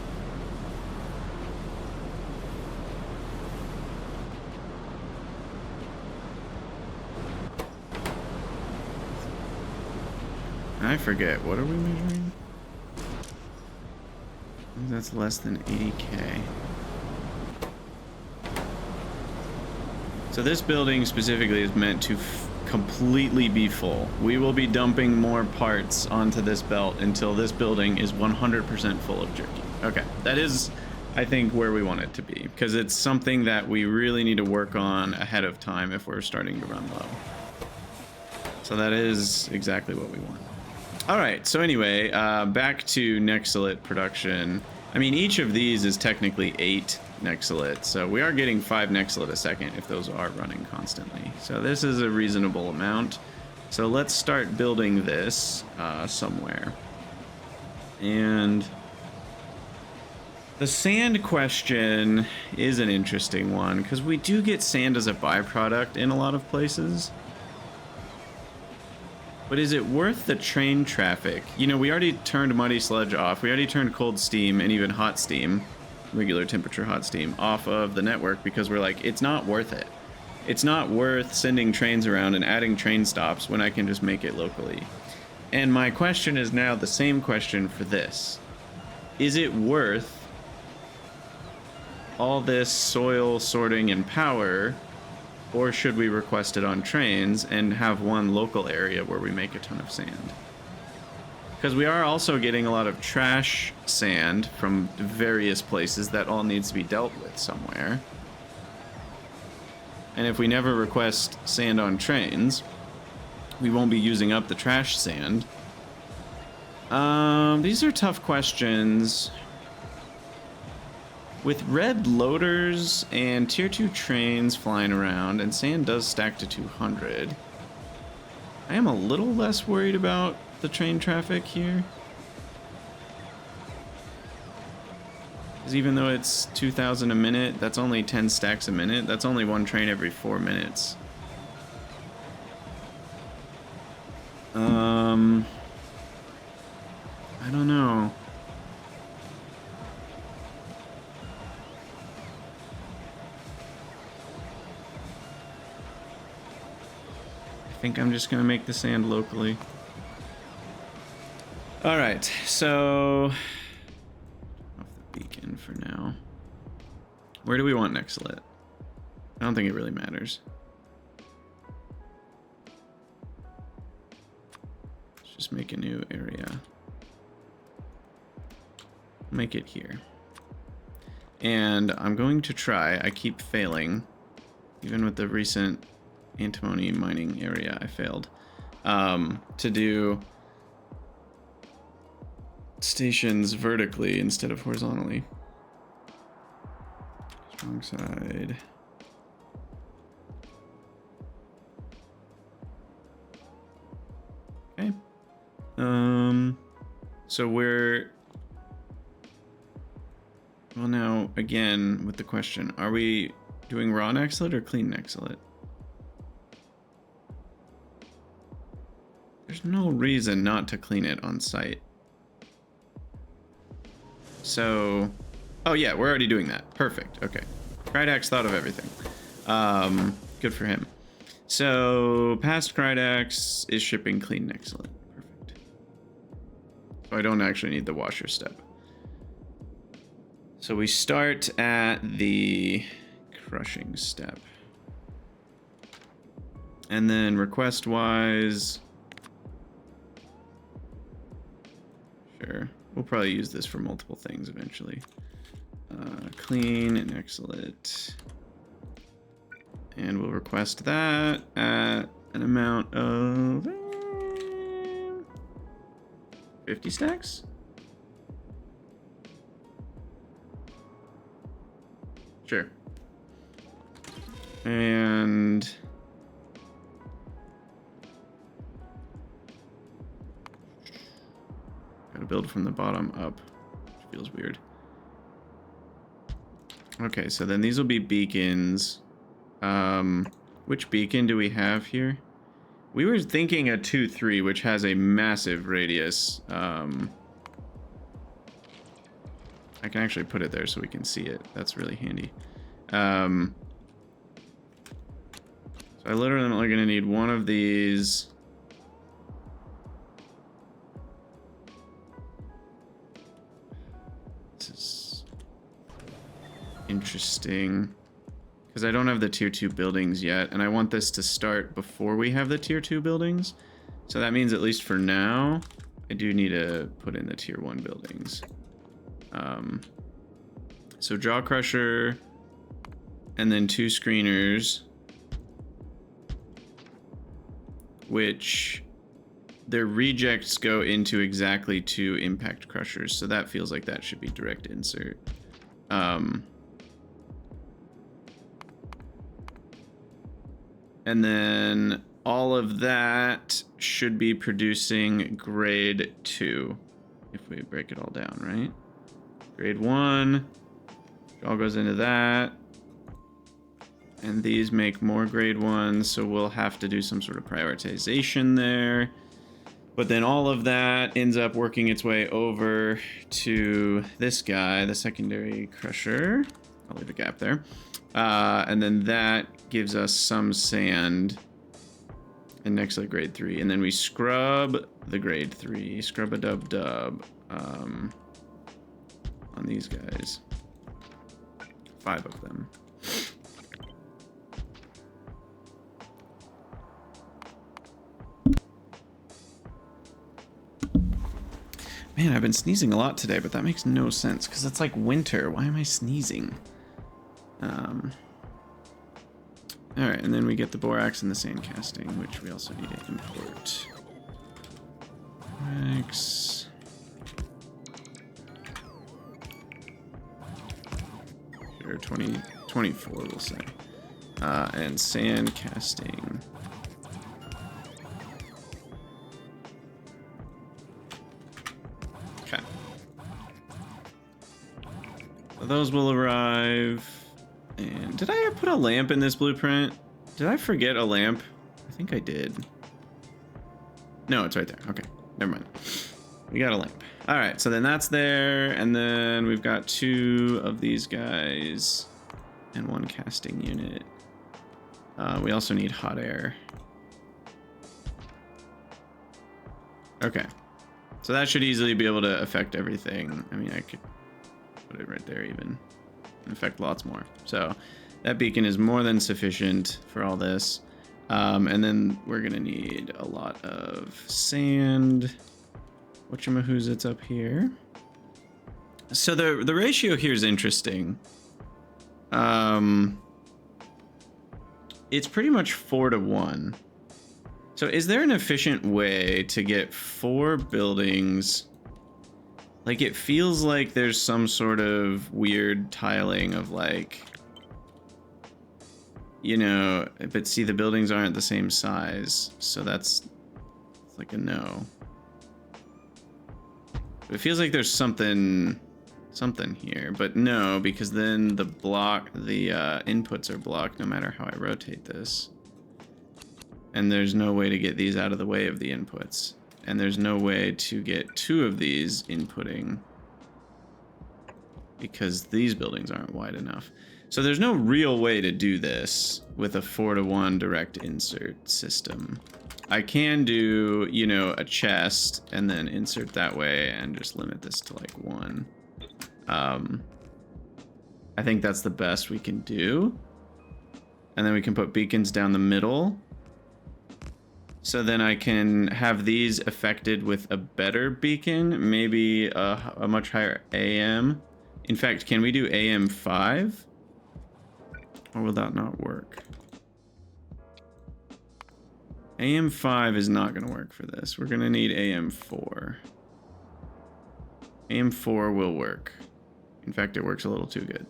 I forget. What are we measuring? I think that's less than 80K. So this building specifically is meant to completely be full. We will be dumping more parts onto this belt until this building is 100% full of jerky. Okay, that is, I think, where we want it to be, because it's something that we really need to work on ahead of time if we're starting to run low. So that is exactly what we want. All right, so anyway, back to Nexelit production. I mean, each of these is technically 8 Nexelit, so we are getting 5 Nexelit a second if those are running constantly. So this is a reasonable amount. So let's start building this somewhere. And the sand question is an interesting one, because we do get sand as a byproduct in a lot of places. But is it worth the train traffic? You know, we already turned muddy sludge off. We already turned cold steam and even hot steam, regular temperature hot steam, off of the network because we're like, it's not worth it. It's not worth sending trains around and adding train stops when I can just make it locally. And my question is now the same question for this. Is it worth all this soil sorting and power, or should we request it on trains and have one local area where we make a ton of sand? Because we are also getting a lot of trash sand from various places that all needs to be dealt with somewhere. And if we never request sand on trains, we won't be using up the trash sand. These are tough questions. With red loaders and tier 2 trains flying around, and sand does stack to 200, I am a little less worried about the train traffic here. Because even though it's 2,000 a minute, that's only 10 stacks a minute. That's only one train every 4 minutes. I don't know. I think I'm just gonna make the sand locally. All right, so off the beacon for now. Where do we want Nexelit? I don't think it really matters. Let's just make a new area. Make it here. And I'm going to try, I keep failing, even with the recent antimony mining area I failed, to do stations vertically instead of horizontally. Strong side. Okay. So we're... Well, now, again, with the question, are we doing raw Nexelit or clean Nexelit? There's no reason not to clean it on site. So... Oh, yeah, we're already doing that. Perfect. Okay. Krydax thought of everything. Good for him. So, past Krydax is shipping clean Nexelit. Perfect. So I don't actually need the washer step. So we start at the crushing step. And then request-wise... Sure. We'll probably use this for multiple things eventually. Clean Nexelit. And we'll request that at an amount of 50 stacks? Sure. And gotta build from the bottom up, which feels weird. Okay, so then these will be beacons. Which beacon do we have here? We were thinking a 2-3, which has a massive radius. I can actually put it there so we can see it. That's really handy. So I literally am only going to need one of these. This is interesting. Because I don't have the tier 2 buildings yet, and I want this to start before we have the tier 2 buildings. So that means, at least for now, I do need to put in the tier 1 buildings. So jaw crusher, and then 2 screeners, which their rejects go into exactly 2 impact crushers. So that feels like that should be direct insert. And then all of that should be producing grade 2, if we break it all down, right? Grade 1, all goes into that. And these make more grade 1, so we'll have to do some sort of prioritization there. But then all of that ends up working its way over to this guy, the secondary crusher. I'll leave a gap there. And then that gives us some sand and Nexelit grade 3. And then we scrub the grade 3. Scrub a dub on these guys. 5 of them. Man, I've been sneezing a lot today, but that makes no sense because it's like winter. Why am I sneezing? All right, and then we get the borax and the sand casting, which we also need to import. Borax. Sure, 24 we'll say. And sand casting. Okay. So those will arrive. And did I put a lamp in this blueprint? Did I forget a lamp? I think I did. No, it's right there. Okay, never mind. We got a lamp. All right, so then that's there. And then we've got 2 of these guys and 1 casting unit. We also need hot air. Okay. So that should easily be able to affect everything. I mean, I could put it right there even. Affect lots more. So that beacon is more than sufficient for all this. And then we're gonna need a lot of sand. Whatchamahoo's it's up here. So the ratio here is interesting. It's pretty much 4 to 1. So is there an efficient way to get 4 buildings Like, it feels like there's some sort of weird tiling of, like, you know, but see, the buildings aren't the same size, so that's like a no. But it feels like there's something here, but no, because then the inputs are blocked no matter how I rotate this. And there's no way to get these out of the way of the inputs. And there's no way to get two of these inputting because these buildings aren't wide enough. So there's no real way to do this with a 4-to-1 direct insert system. I can do, you know, a chest and then insert that way and just limit this to like 1. I think that's the best we can do. And then we can put beacons down the middle. So then I can have these affected with a better beacon, maybe a much higher AM. In fact, can we do AM 5? Or will that not work? AM 5 is not going to work for this. We're going to need AM 4. AM 4 will work. In fact, it works a little too good.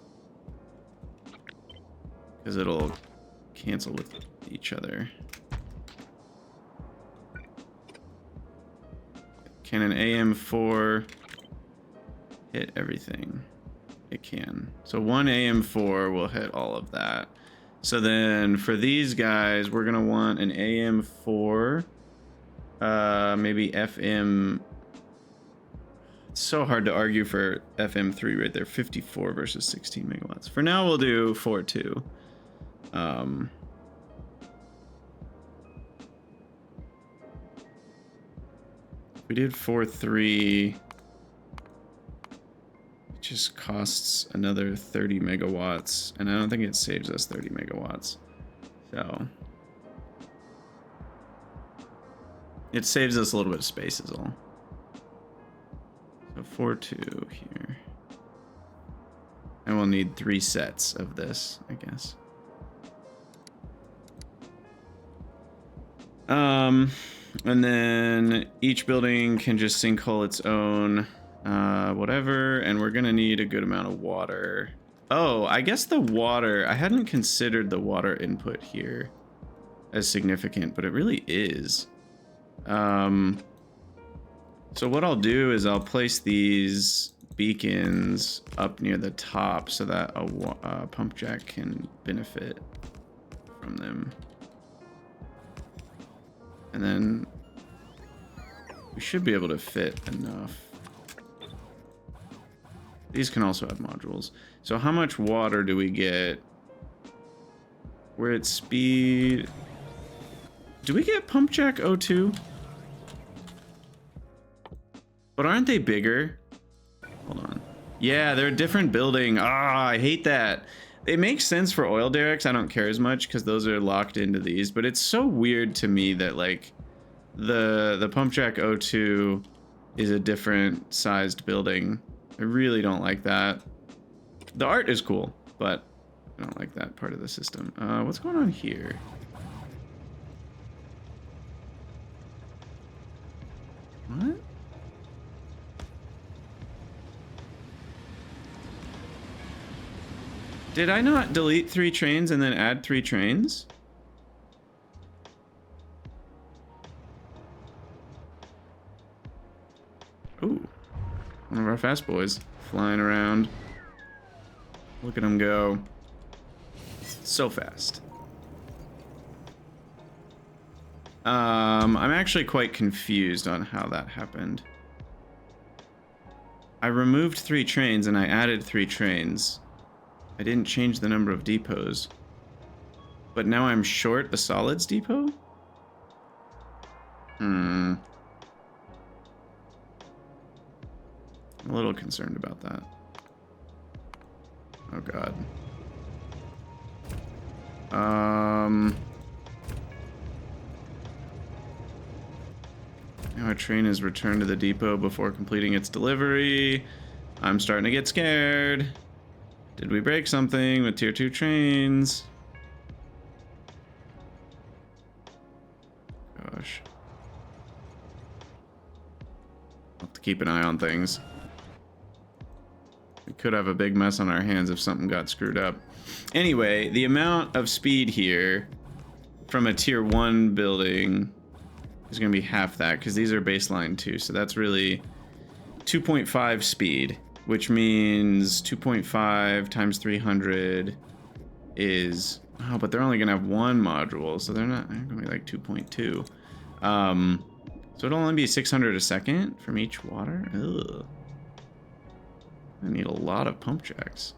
Because it'll cancel with each other. Can an AM4 hit everything? It can. So one AM4 will hit all of that. So then for these guys, we're going to want an AM4. Maybe FM. It's so hard to argue for FM3 right there. 54 versus 16 megawatts. For now, we'll do 4.2. We did 4.3. It just costs another 30 megawatts, and I don't think it saves us 30 megawatts. So it saves us a little bit of space is all. So 4.2 here. And we'll need 3 sets of this, I guess. And then each building can just sinkhole its own whatever, and we're gonna need a good amount of water. Oh, I guess the water, I hadn't considered the water input here as significant, but it really is. So what I'll do is I'll place these beacons up near the top so that a pump jack can benefit from them. And then we should be able to fit enough. These can also have modules. So how much water do we get? We're at speed. Do we get pump jack O2? But aren't they bigger? Hold on. Yeah, they're a different building. Ah, I hate that. It makes sense for oil derricks. I don't care as much because those are locked into these. But it's so weird to me that like the pump jack O2 is a different sized building. I really don't like that. The art is cool, but I don't like that part of the system. What's going on here? What? Did I not delete 3 trains and then add 3 trains? Ooh, one of our fast boys flying around. Look at him go. So fast. I'm actually quite confused on how that happened. I removed 3 trains and I added 3 trains. I didn't change the number of depots. But now I'm short a solids depot? I'm a little concerned about that. Oh god. Now a train is returned to the depot before completing its delivery. I'm starting to get scared. Did we break something with tier 2 trains? Gosh. I'll have to keep an eye on things. We could have a big mess on our hands if something got screwed up. Anyway, the amount of speed here from a tier 1 building is going to be half that, because these are baseline 2, so that's really 2.5 speed, which means 2.5 times 300 is... Oh, but they're only going to have one module, so they're going to be like 2.2. So it'll only be 600 a second from each water? Ugh. I need a lot of pump jacks.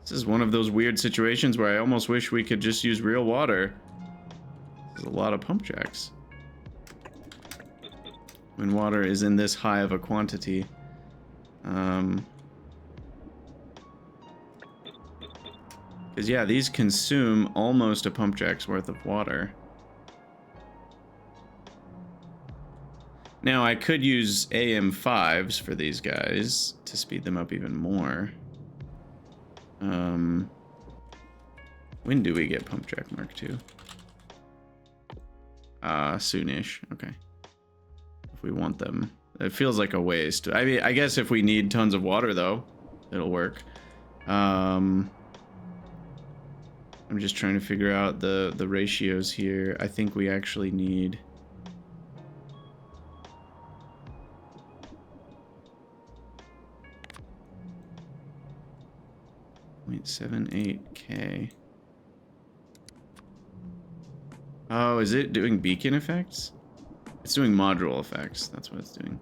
This is one of those weird situations where I almost wish we could just use real water. There's a lot of pump jacks when water is in this high of a quantity. Because yeah, these consume almost a pump jack's worth of water. Now I could use AM5s for these guys to speed them up even more. When do we get pump jack Mark II? Soonish. Okay. If we want them. It feels like a waste. I mean, I guess if we need tons of water though, it'll work. I'm just trying to figure out the ratios here. I think we actually need... .78K. Oh, is it doing beacon effects? It's doing module effects. That's what it's doing.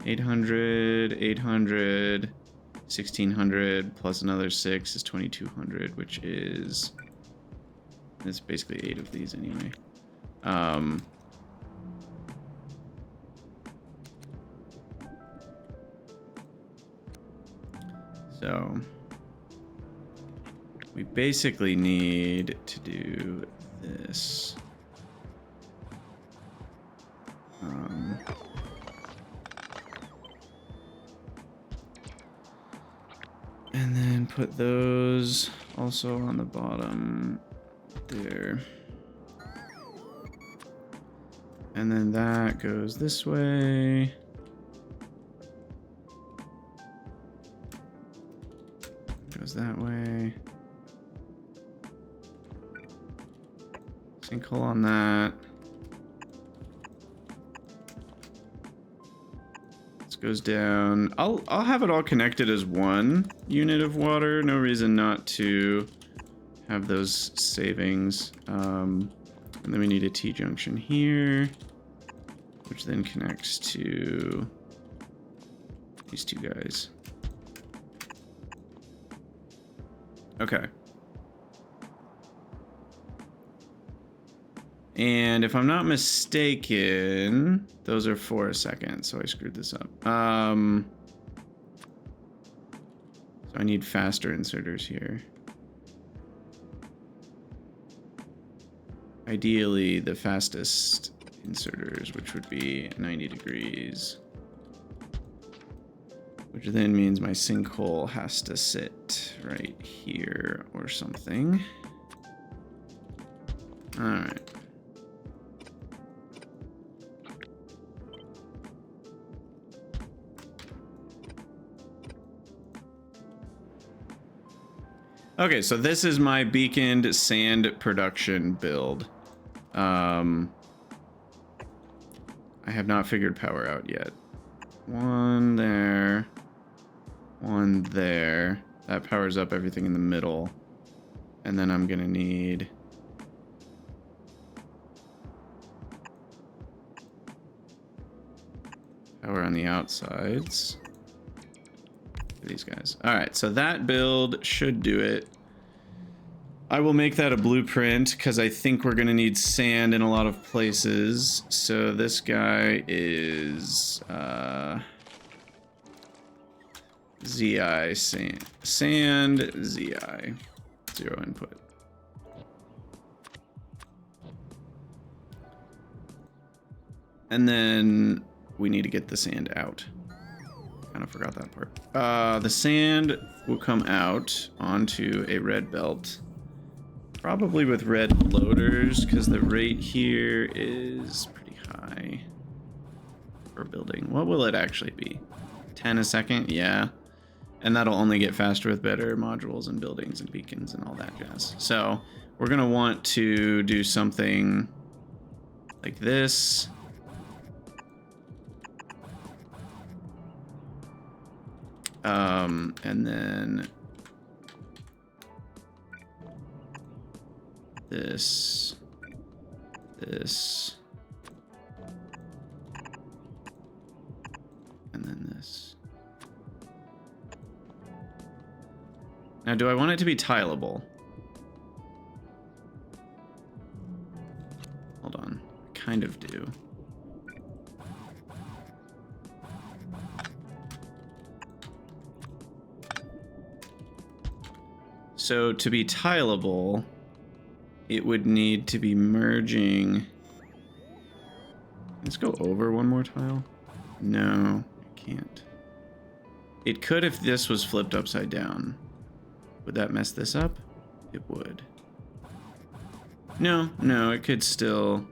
800, 800, 1600 plus another 6 is 2200, which is... It's basically 8 of these anyway. So... we basically need to do this. And then put those also on the bottom there. And then that goes this way. Goes that way. Sinkhole on that. This goes down. I'll have it all connected as one unit of water. No reason not to have those savings. And then we need a T-junction here, which then connects to these two guys. Okay. And if I'm not mistaken, those are 4 a second, so I screwed this up. So I need faster inserters here. Ideally, the fastest inserters, which would be 90 degrees. Which then means my sinkhole has to sit right here or something. All right. Okay, so this is my beaconed sand production build. I have not figured power out yet. One there. One there. That powers up everything in the middle. And then I'm gonna need... power on the outsides. These guys. All right, so that build should do it. I will make that a blueprint because I think we're gonna need sand in a lot of places. So this guy is ZI sand, ZI, 0 input. And then we need to get the sand out. Kind of forgot that part. The sand will come out onto a red belt. Probably with red loaders, because the rate here is pretty high for building. What will it actually be? 10 a second, yeah. And that'll only get faster with better modules and buildings and beacons and all that jazz. So we're gonna want to do something like this. And then this, and then this. Now, do I want it to be tileable? Hold on, I kind of do. So to be tileable, it would need to be merging. Let's go over one more tile. No, I can't. It could if this was flipped upside down. Would that mess this up? It would. No, it could still...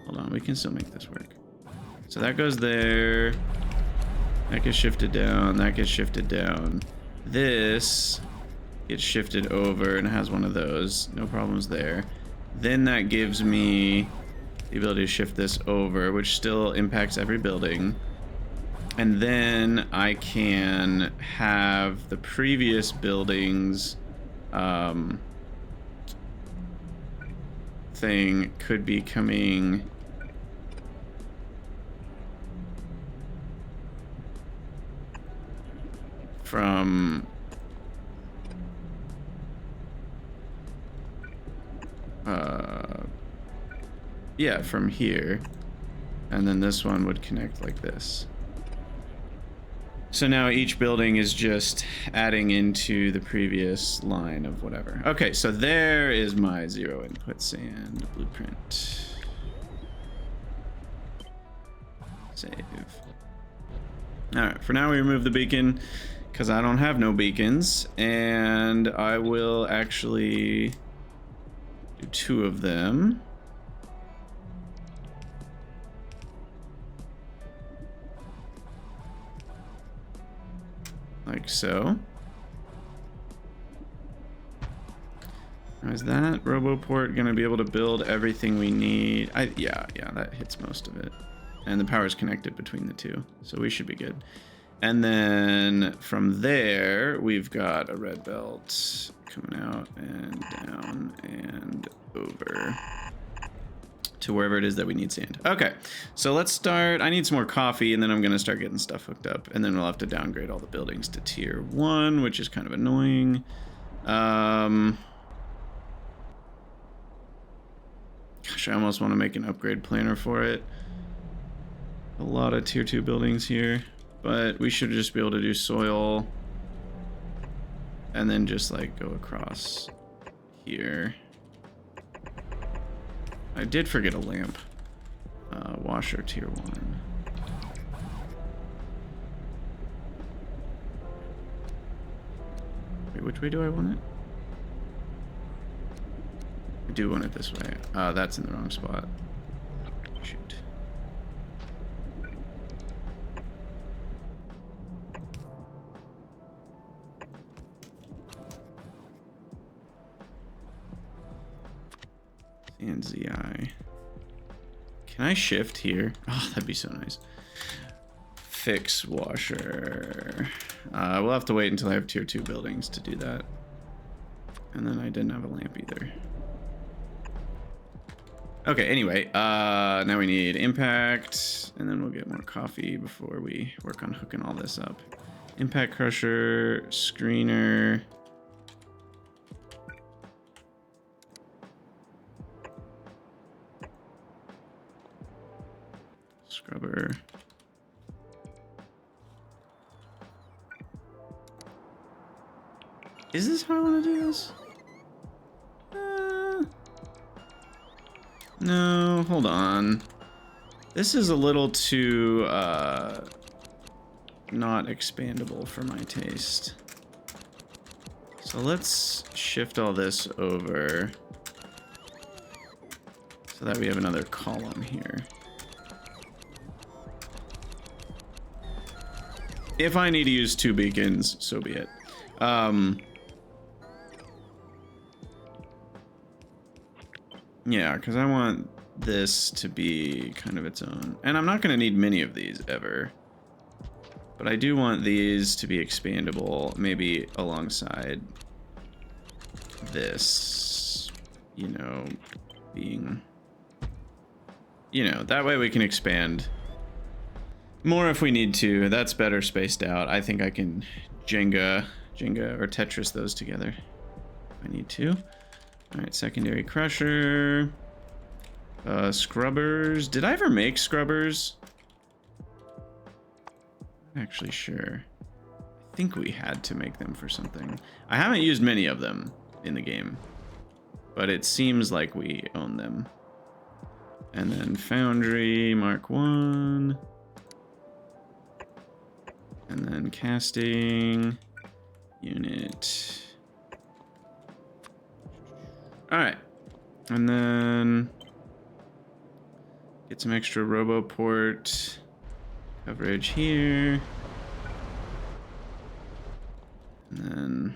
Hold on, we can still make this work. So that goes there. That gets shifted down. That gets shifted down. This gets shifted over and has one of those. No problems there. Then that gives me the ability to shift this over, which still impacts every building. And then I can have the previous buildings thing could be coming from yeah, from here, and then this one would connect like this. So now each building is just adding into the previous line of whatever. Okay, so there is my 0 input sand blueprint. Save. Alright, for now we remove the beacon because I don't have no beacons, and I will actually do 2 of them. Like so. Is that RoboPort gonna be able to build everything we need? Yeah, that hits most of it. And the power is connected between the two, so we should be good. And then from there, we've got a red belt coming out and down and over to wherever it is that we need sand. Okay, so let's start. I need some more coffee, and then I'm gonna start getting stuff hooked up, and then we'll have to downgrade all the buildings to tier 1, which is kind of annoying. Gosh, I almost want to make an upgrade planner for it. A lot of tier 2 buildings here, but we should just be able to do soil and then just like go across here. I did forget a lamp. Washer tier 1. Wait, which way do I want it? I do want it this way. That's in the wrong spot. Shoot. And ZI. Can I shift here? Oh, that'd be so nice. Fix washer. We'll have to wait until I have tier 2 buildings to do that. And then I didn't have a lamp either. Okay, anyway, now we need impact, and then we'll get more coffee before we work on hooking all this up. Impact crusher, screener. Scrubber. Is this how I want to do this? No, hold on. This is a little too not expandable for my taste. So let's shift all this over so that we have another column here. If I need to use 2 beacons, so be it. Yeah, because I want this to be kind of its own. And I'm not going to need many of these ever. But I do want these to be expandable, maybe alongside this, you know, being, you know, that way we can expand more if we need to. That's better spaced out. I think I can Jenga or Tetris those together if I need to. All right, secondary crusher. Scrubbers. Did I ever make scrubbers? I'm not actually sure. I think we had to make them for something. I haven't used many of them in the game, but it seems like we own them. And then Foundry Mark 1. And then casting unit. All right. And then get some extra RoboPort coverage here. And then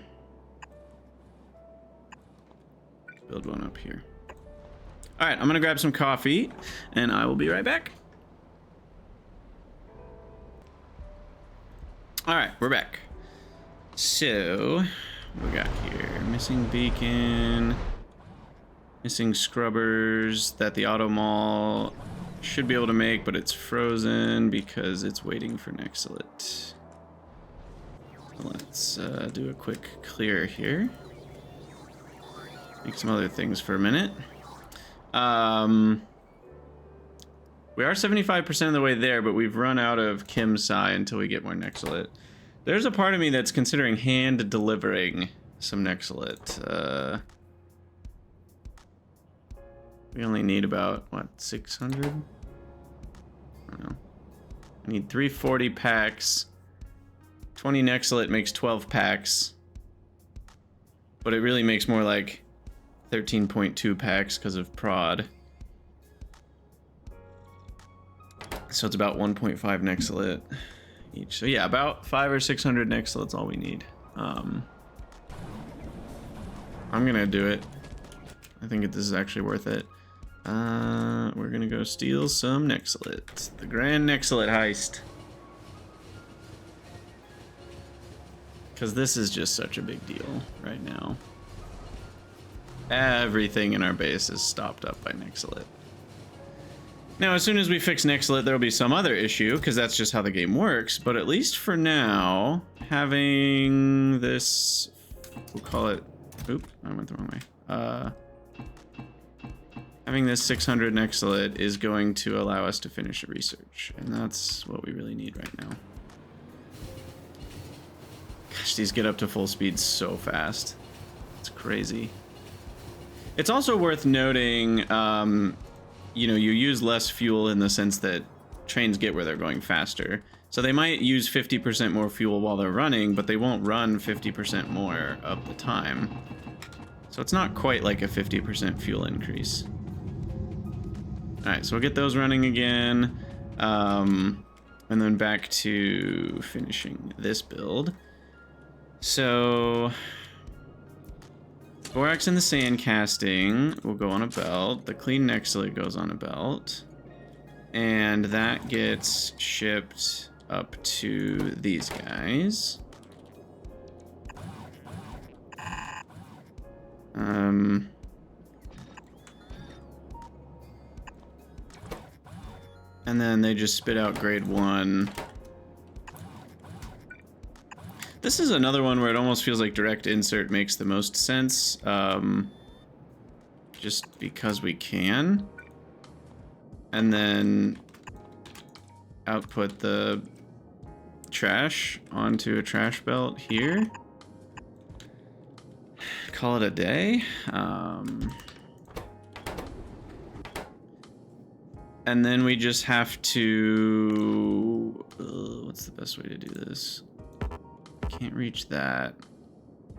build one up here. All right, I'm gonna grab some coffee and I will be right back. All right, we're back. So, what we got here? Missing beacon, missing scrubbers that the auto mall should be able to make, but it's frozen because it's waiting for Nexelit. Let's do a quick clear here. Make some other things for a minute. We are 75% of the way there, but we've run out of Kim Sai until we get more Nexelit. There's a part of me that's considering hand delivering some Nexelit. We only need about, what, 600? I don't know. I need 340 packs. 20 Nexelit makes 12 packs. But it really makes more like 13.2 packs because of prod. So it's about 1.5 Nexelit each. So yeah, about 500 or 600 Nexelit's all we need. I'm gonna do it. I think this is actually worth it. We're gonna go steal some Nexelit. The Grand Nexelit heist. Because this is just such a big deal right now. Everything in our base is stopped up by Nexelit. Now, as soon as we fix Nexelit, there'll be some other issue, because that's just how the game works. But at least for now, having this, we'll call it, oop, I went the wrong way. Having this 600 Nexelit is going to allow us to finish the research, and that's what we really need right now. Gosh, these get up to full speed so fast. It's crazy. It's also worth noting, you know, you use less fuel in the sense that trains get where they're going faster. So they might use 50% more fuel while they're running, but they won't run 50% more of the time. So it's not quite like a 50% fuel increase. All right, so we'll get those running again. And then back to finishing this build. So borax in the sand casting will go on a belt. The clean Nexelit goes on a belt. And that gets shipped up to these guys. And then they just spit out grade 1. This is another one where it almost feels like direct insert makes the most sense, just because we can. And then output the trash onto a trash belt here. Call it a day. And then we just have to... what's the best way to do this? Can't reach that.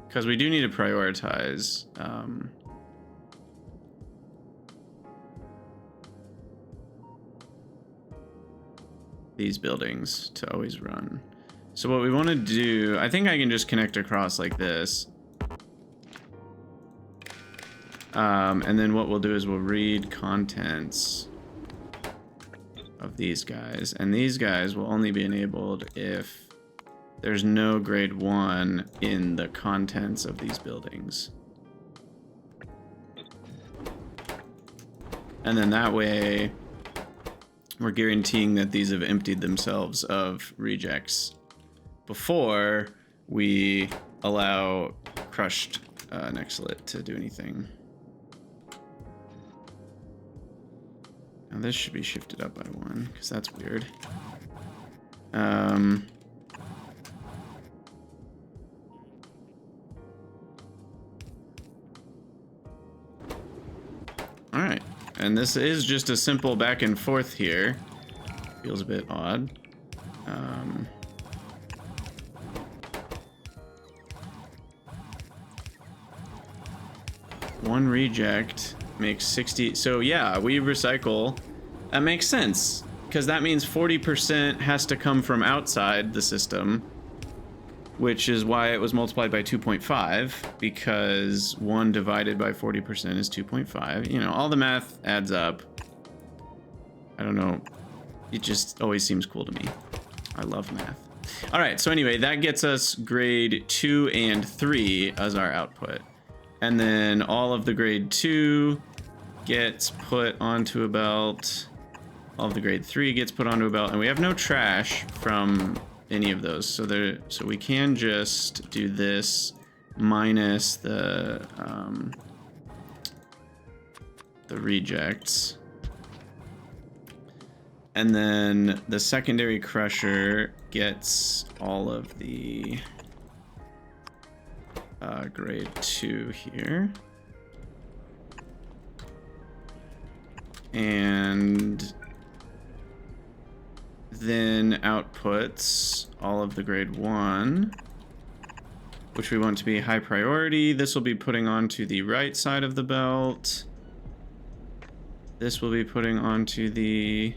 Because we do need to prioritize. These buildings to always run. So what we want to do, I think I can just connect across like this. And then what we'll do is we'll read contents of these guys. And these guys will only be enabled if there's no grade 1 in the contents of these buildings. And then that way, we're guaranteeing that these have emptied themselves of rejects before we allow crushed Nexelit to do anything. Now this should be shifted up by 1, because that's weird. Alright, and this is just a simple back and forth here. Feels a bit odd. One reject makes 60. So yeah, we recycle. That makes sense, because that means 40% has to come from outside the system, which is why it was multiplied by 2.5, because 1 divided by 40% is 2.5. You know, all the math adds up. I don't know. It just always seems cool to me. I love math. All right, so anyway, that gets us grade 2 and 3 as our output. And then all of the grade 2 gets put onto a belt. All of the grade 3 gets put onto a belt. And we have no trash from any of those. So we can just do this minus the rejects. And then the secondary crusher gets all of the grade 2 here. And then outputs all of the grade 1, which we want to be high priority. This will be putting onto the right side of the belt. This will be putting onto the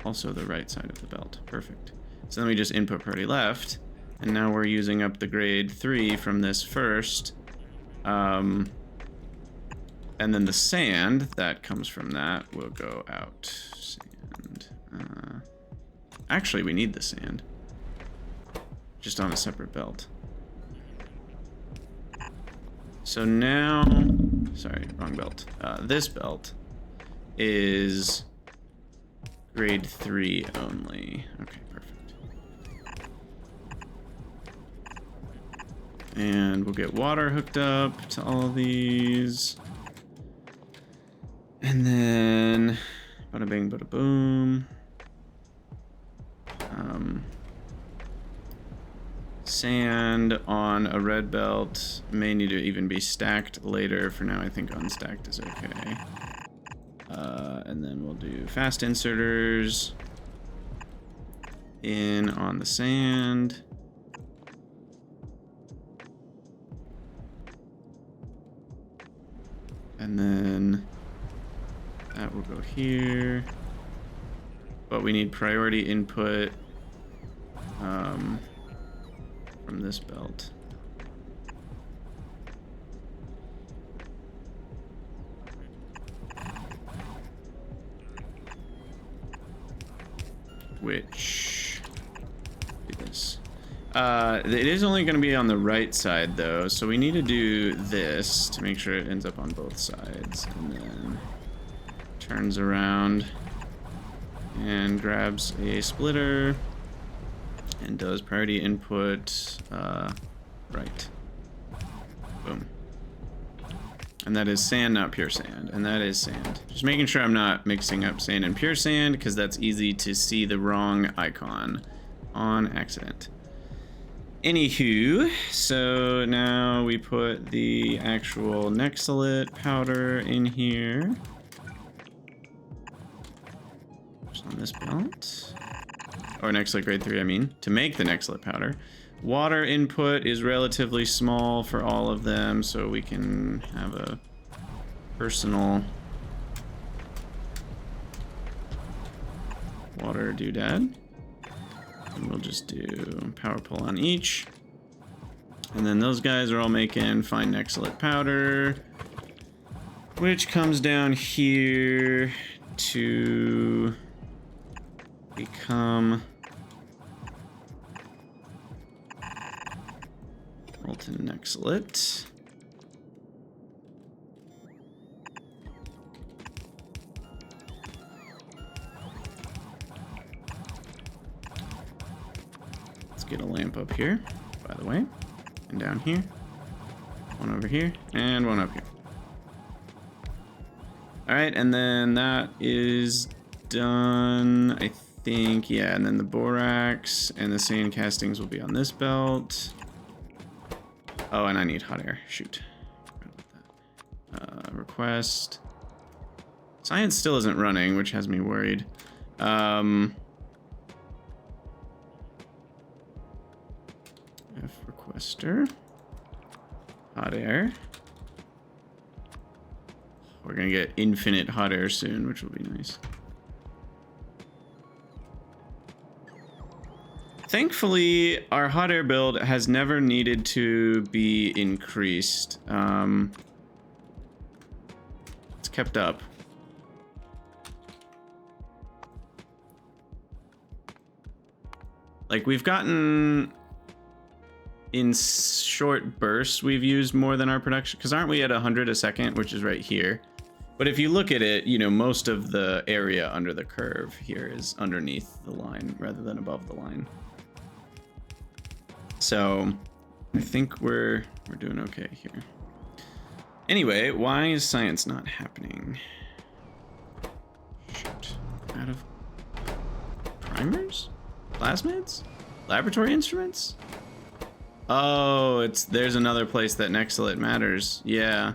also the right side of the belt. Perfect. So then we just input priority left, and now we're using up the grade 3 from this first. And then the sand that comes from that will go out. Sand. Actually, we need the sand. Just on a separate belt. So now, sorry, wrong belt. This belt is grade 3 only. Okay, perfect. And we'll get water hooked up to all of these. And then, bada bing, bada boom. Sand on a red belt may need to even be stacked later. For now, I think unstacked is okay. And then we'll do fast inserters in on the sand. And then that will go here. But we need priority input from this belt. Which do this. It is only going to be on the right side though, so we need to do this to make sure it ends up on both sides, and then turns around and grabs a splitter and does priority input right. Boom. And that is sand, not pure sand. And that is sand. Just making sure I'm not mixing up sand and pure sand, because that's easy to see the wrong icon on accident. Anywho, so now we put the actual Nexelit powder in here. Just on this belt. Or Nexelit grade 3, I mean, to make the Nexelit powder. Water input is relatively small for all of them, so we can have a personal water doodad. And we'll just do power pull on each. And then those guys are all making fine Nexelit powder, which comes down here to become molten Nexelit. Let's get a lamp up here, by the way, and down here, one over here, and one up here. All right, and then that is done, I think. Yeah, and then the borax and the sand castings will be on this belt. Oh, and I need hot air. Shoot. Request. Science still isn't running, which has me worried. F requester. Hot air. We're gonna get infinite hot air soon, which will be nice. Thankfully, our hot air build has never needed to be increased. It's kept up. Like, we've gotten... in short bursts, we've used more than our production. Because aren't we at 100 a second, which is right here? But if you look at it, you know, most of the area under the curve here is underneath the line rather than above the line. So I think we're doing okay here. Anyway, why is science not happening? Shoot. Out of primers? Plasmids? Laboratory instruments? Oh, there's another place that Nexelit matters. Yeah.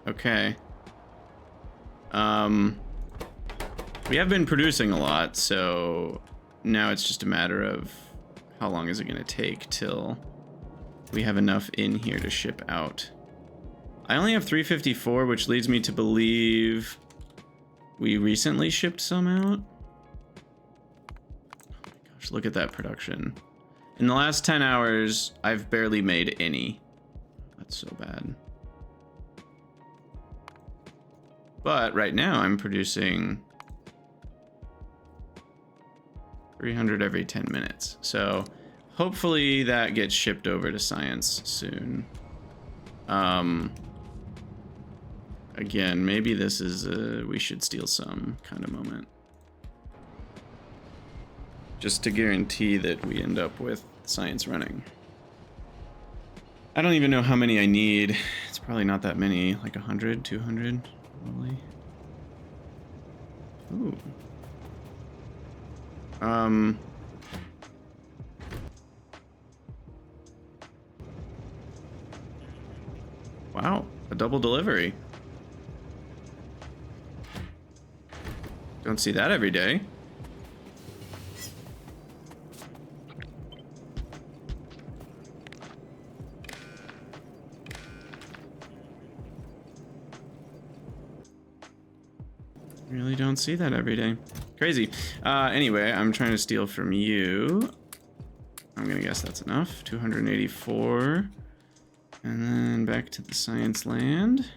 Okay. We have been producing a lot, so now it's just a matter of how long is it going to take till we have enough in here to ship out. I only have 354, which leads me to believe we recently shipped some out. Oh my gosh, look at that production. In the last 10 hours, I've barely made any. That's so bad. But right now I'm producing 300 every 10 minutes. So hopefully that gets shipped over to science soon. Again, maybe this is a we should steal some kind of moment. Just to guarantee that we end up with science running. I don't even know how many I need. It's probably not that many, like 100, 200, probably. Ooh. Wow, a double delivery. Don't see that every day. Really don't see that every day. Crazy. Anyway, I'm trying to steal from you. I'm gonna guess that's enough. 284. And then back to the science land.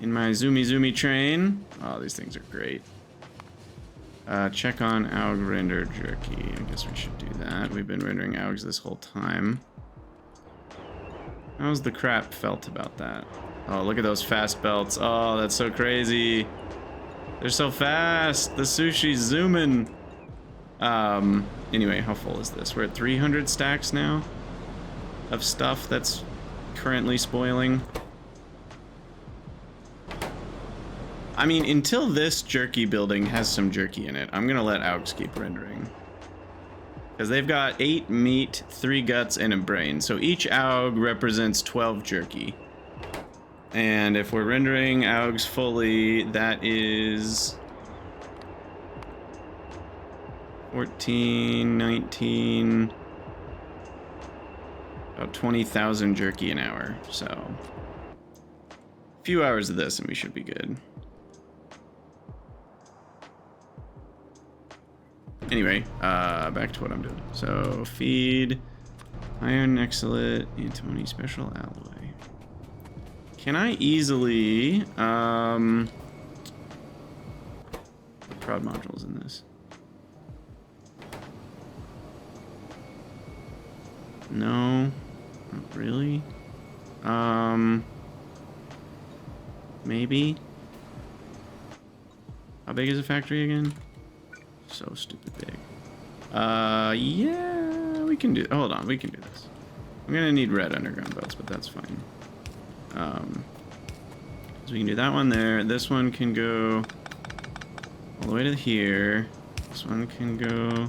In my zoomy train. Oh, these things are great. Check on AUG render jerky. I guess we should do that. We've been rendering AUGs this whole time. How's the crap felt about that? Oh, look at those fast belts. Oh, that's so crazy. They're so fast. The sushi's zooming. Anyway, how full is this? We're at 300 stacks now of stuff that's currently spoiling. I mean, until this jerky building has some jerky in it, I'm gonna let AUGs keep rendering. Because they've got 8 meat, 3 guts, and a brain. So each AUG represents 12 jerky. And if we're rendering AUGs fully, that is 14, 19, about 20,000 jerky an hour. So a few hours of this and we should be good. Anyway, back to what I'm doing. So feed iron Nexelit antimony special alloy. Can I easily prod modules in this? No, not really. Maybe. How big is the factory again? So stupid big. Yeah, we can do. Hold on, we can do this. I'm gonna need red underground belts, but that's fine. So we can do that one there. This one can go all the way to here. This one can go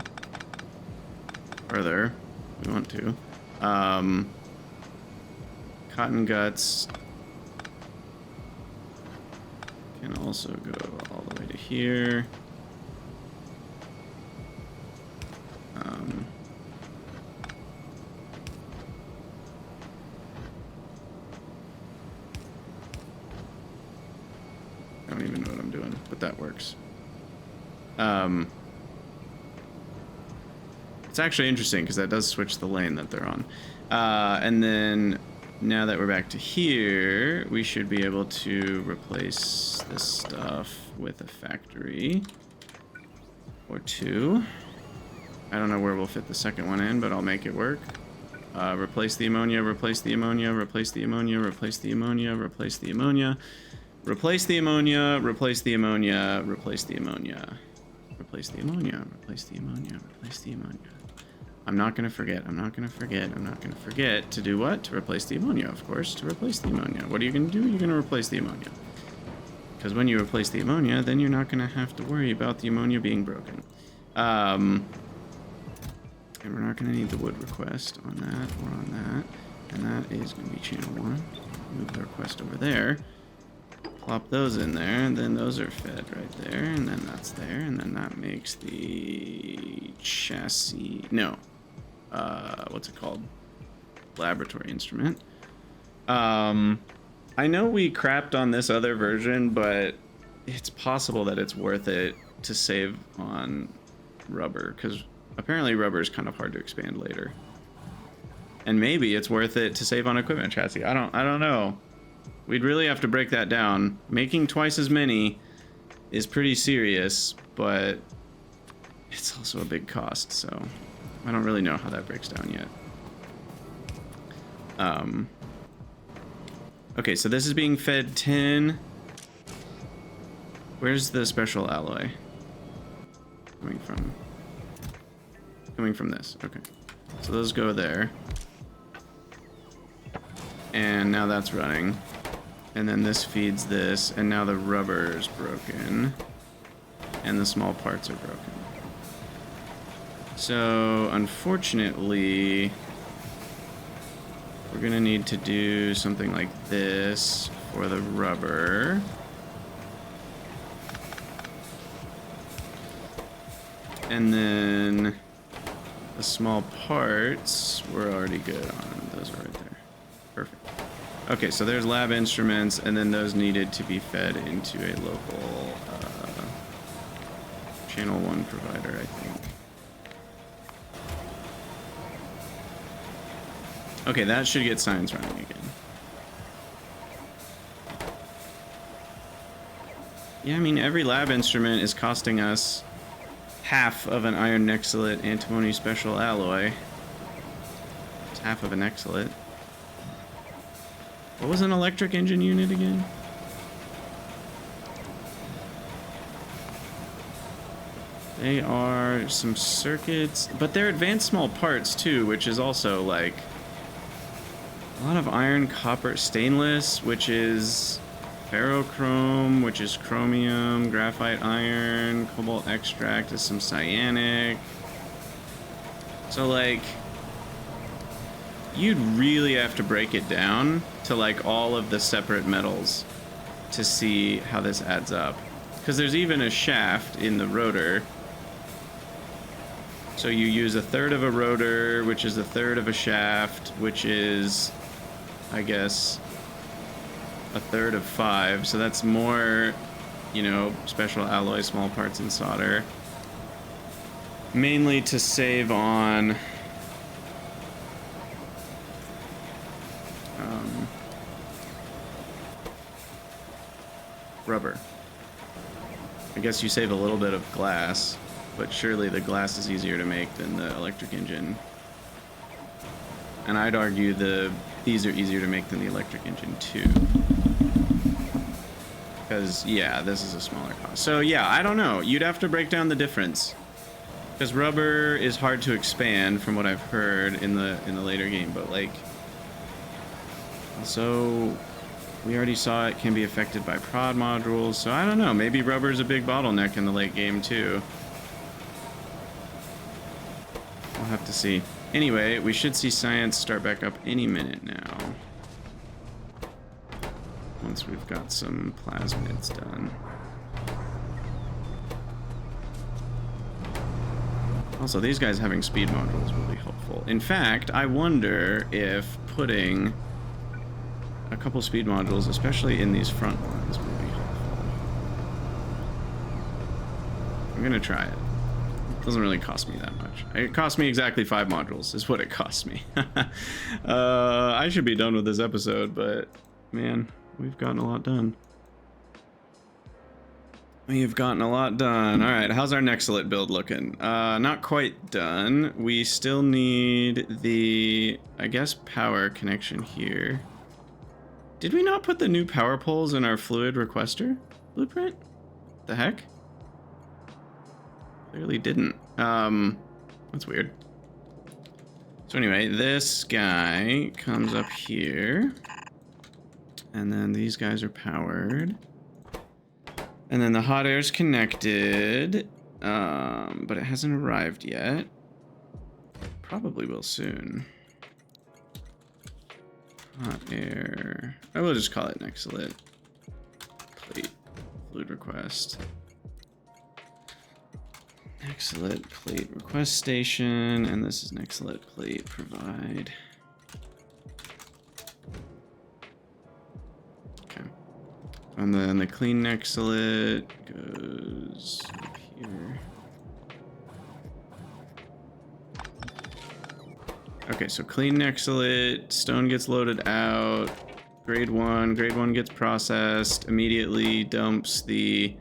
further. If we want to. Cotton guts can also go all the way to here. I don't even know what I'm doing, but that works. It's actually interesting because that does switch the lane that they're on. And then now that we're back to here, we should be able to replace this stuff with a factory or two. I don't know where we'll fit the second one in, but I'll make it work. Replace the ammonia, replace the ammonia, replace the ammonia, replace the ammonia, replace the ammonia, replace the ammonia, replace the ammonia, replace the ammonia, replace the ammonia, replace the ammonia, replace the ammonia. I'm not gonna forget, I'm not gonna forget, I'm not gonna forget to do what? To replace the ammonia, of course, to replace the ammonia. What are you gonna do? You're gonna replace the ammonia. Because when you replace the ammonia, then you're not gonna have to worry about the ammonia being broken. And we're not gonna need the wood request on that or on that. And that is gonna be channel 1. Move the request over there. Plop those in there, and then those are fed right there, and then that's there, and then that makes the chassis, no, what's it called? Laboratory instrument. I know we crapped on this other version, but it's possible that it's worth it to save on rubber, because apparently rubber is kind of hard to expand later. And maybe it's worth it to save on equipment chassis. I don't know. We'd really have to break that down. Making twice as many is pretty serious, but it's also a big cost, so I don't really know how that breaks down yet. Okay, so this is being fed 10. Where's the special alloy? Coming from this. Okay. So those go there. And now that's running. And then this feeds this, and now the rubber is broken. And the small parts are broken. So, unfortunately, we're gonna need to do something like this for the rubber. And then the small parts we're already good on. Those are right there. Perfect. Okay, so there's lab instruments, and then those needed to be fed into a local channel 1 provider, I think. Okay, that should get science running again. Yeah, I mean, every lab instrument is costing us half of an iron Nexelit antimony special alloy. It's half of a Nexelit. What was an electric engine unit again? They are some circuits, but they're advanced small parts too, which is also like a lot of iron, copper, stainless, which is ferrochrome, which is chromium, graphite iron, cobalt extract is some cyanic. So like, you'd really have to break it down to like all of the separate metals to see how this adds up. Because there's even a shaft in the rotor. So you use a third of a rotor, which is a third of a shaft, which is, I guess, a third of 5. So that's more, you know, special alloy, small parts, and solder. mainly to save on rubber. I guess you save a little bit of glass, but surely the glass is easier to make than the electric engine. And I'd argue these are easier to make than the electric engine too. Because, yeah, this is a smaller cost. So, yeah, I don't know. You'd have to break down the difference. Because rubber is hard to expand, from what I've heard in the later game. But, like, also, we already saw it can be affected by prod modules. So, I don't know. Maybe rubber is a big bottleneck in the late game, too. We'll have to see. Anyway, we should see science start back up any minute now. Once we've got some plasmids done. Also, these guys having speed modules will be helpful. In fact, I wonder if putting a couple speed modules, especially in these front ones, will be helpful. I'm gonna try it. It doesn't really cost me that much. It cost me exactly 5 modules, is what it cost me. I should be done with this episode, but man, we've gotten a lot done. We've gotten a lot done. All right, how's our Nexelit build looking? Not quite done. We still need the, I guess, power connection here. Did we not put the new power poles in our fluid requester blueprint? The heck? Clearly didn't. That's weird. So anyway, this guy comes up here. And then these guys are powered. And then the hot air is connected, but it hasn't arrived yet. Probably will soon. Hot air. I will just call it Nexelit. Plate. Fluid request. Nexelit plate request station. And this is Nexelit plate provide. And then the clean Nexelit goes up here. Okay, so clean Nexelit, stone gets loaded out, grade 1 gets processed, immediately dumps the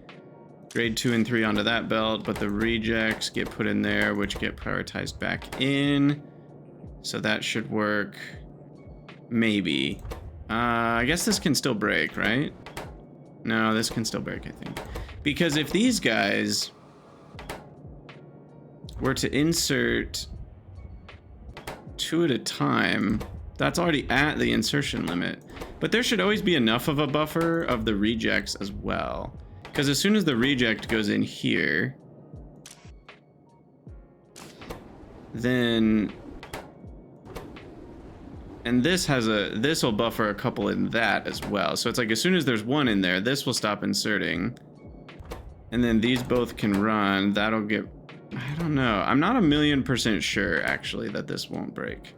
grade 2 and 3 onto that belt, but the rejects get put in there, which get prioritized back in. So that should work. Maybe. I guess this can still break, right? No, this can still break, I think. Because if these guys were to insert 2 at a time, that's already at the insertion limit. But there should always be enough of a buffer of the rejects as well. Because as soon as the reject goes in here, then... And this will buffer a couple in that as well. So it's like as soon as there's one in there, this will stop inserting. And then these both can run. That'll get, I don't know. I'm not 1,000,000% sure actually that this won't break.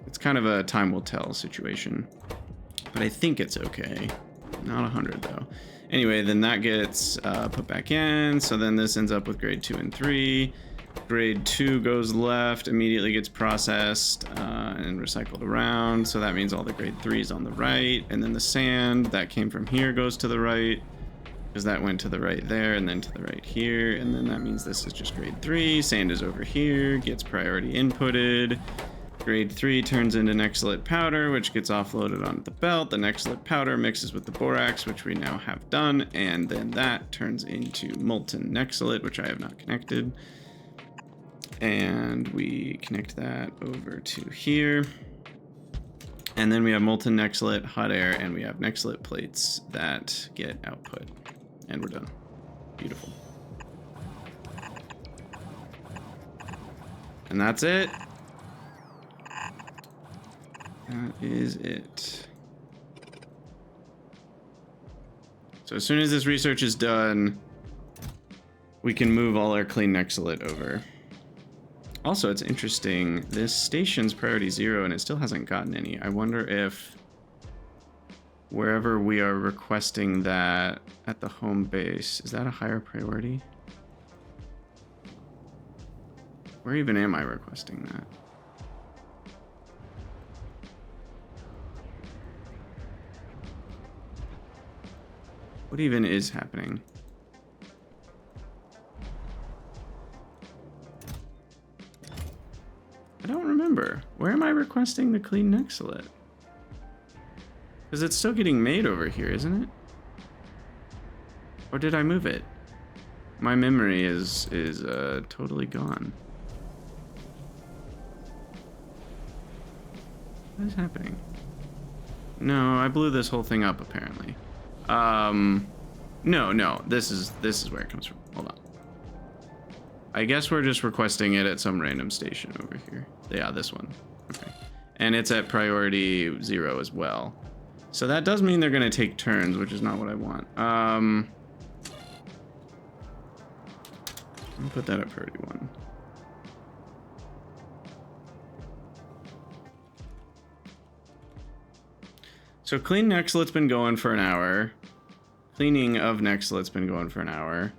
It's kind of a time will tell situation. But I think it's okay. Not 100 though. Anyway, then that gets put back in. So then this ends up with grade 2 and 3. Grade 2 goes left, immediately gets processed and recycled around. So that means all the grade 3's on the right. And then the sand that came from here goes to the right, because that went to the right there and then to the right here. And then that means this is just grade 3. Sand is over here, gets priority inputted. Grade 3 turns into Nexelit powder, which gets offloaded onto the belt. The Nexelit powder mixes with the borax, which we now have done. And then that turns into molten Nexelit, which I have not connected. And we connect that over to here. And then we have molten Nexelit, hot air, and we have Nexelit plates that get output. And we're done. Beautiful. And that's it. That is it. So as soon as this research is done, we can move all our clean Nexelit over. Also, it's interesting, this station's priority 0 and it still hasn't gotten any. I wonder if wherever we are requesting that at the home base, is that a higher priority? Where even am I requesting that? What even is happening? I don't remember. Where am I requesting the clean Nexelit? Because it's still getting made over here, isn't it? Or did I move it? My memory is totally gone. What is happening? No, I blew this whole thing up apparently. No, this is where it comes from. Hold on. I guess we're just requesting it at some random station over here. Yeah, this one. Okay. And it's at priority 0 as well. So that does mean they're gonna take turns, which is not what I want. Let me put that at priority 1. So clean Nexelit's been going for an hour. Cleaning of Nexelit's been going for an hour.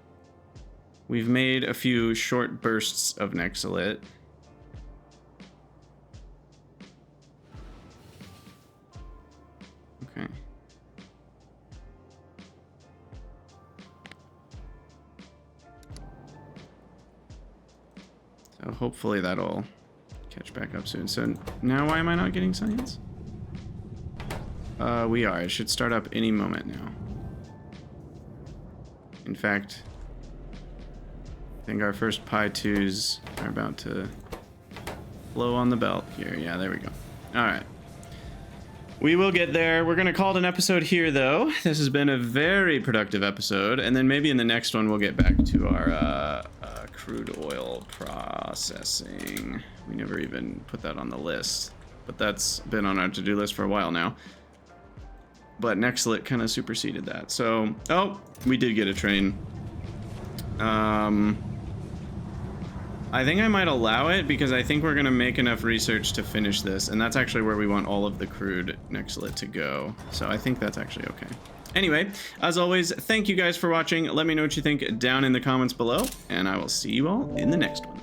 We've made a few short bursts of Nexelit. Okay. So hopefully that'll catch back up soon. So now why am I not getting science? We are. It should start up any moment now. In fact, I think our first py2s are about to blow on the belt here. Yeah, there we go. All right. We will get there. We're going to call it an episode here, though. This has been a very productive episode. And then maybe in the next one, we'll get back to our crude oil processing. We never even put that on the list. But that's been on our to-do list for a while now. But Nexelit kind of superseded that. So, oh, we did get a train. I think I might allow it because I think we're going to make enough research to finish this. And that's actually where we want all of the crude Nexelit to go. So I think that's actually okay. Anyway, as always, thank you guys for watching. Let me know what you think down in the comments below. And I will see you all in the next one.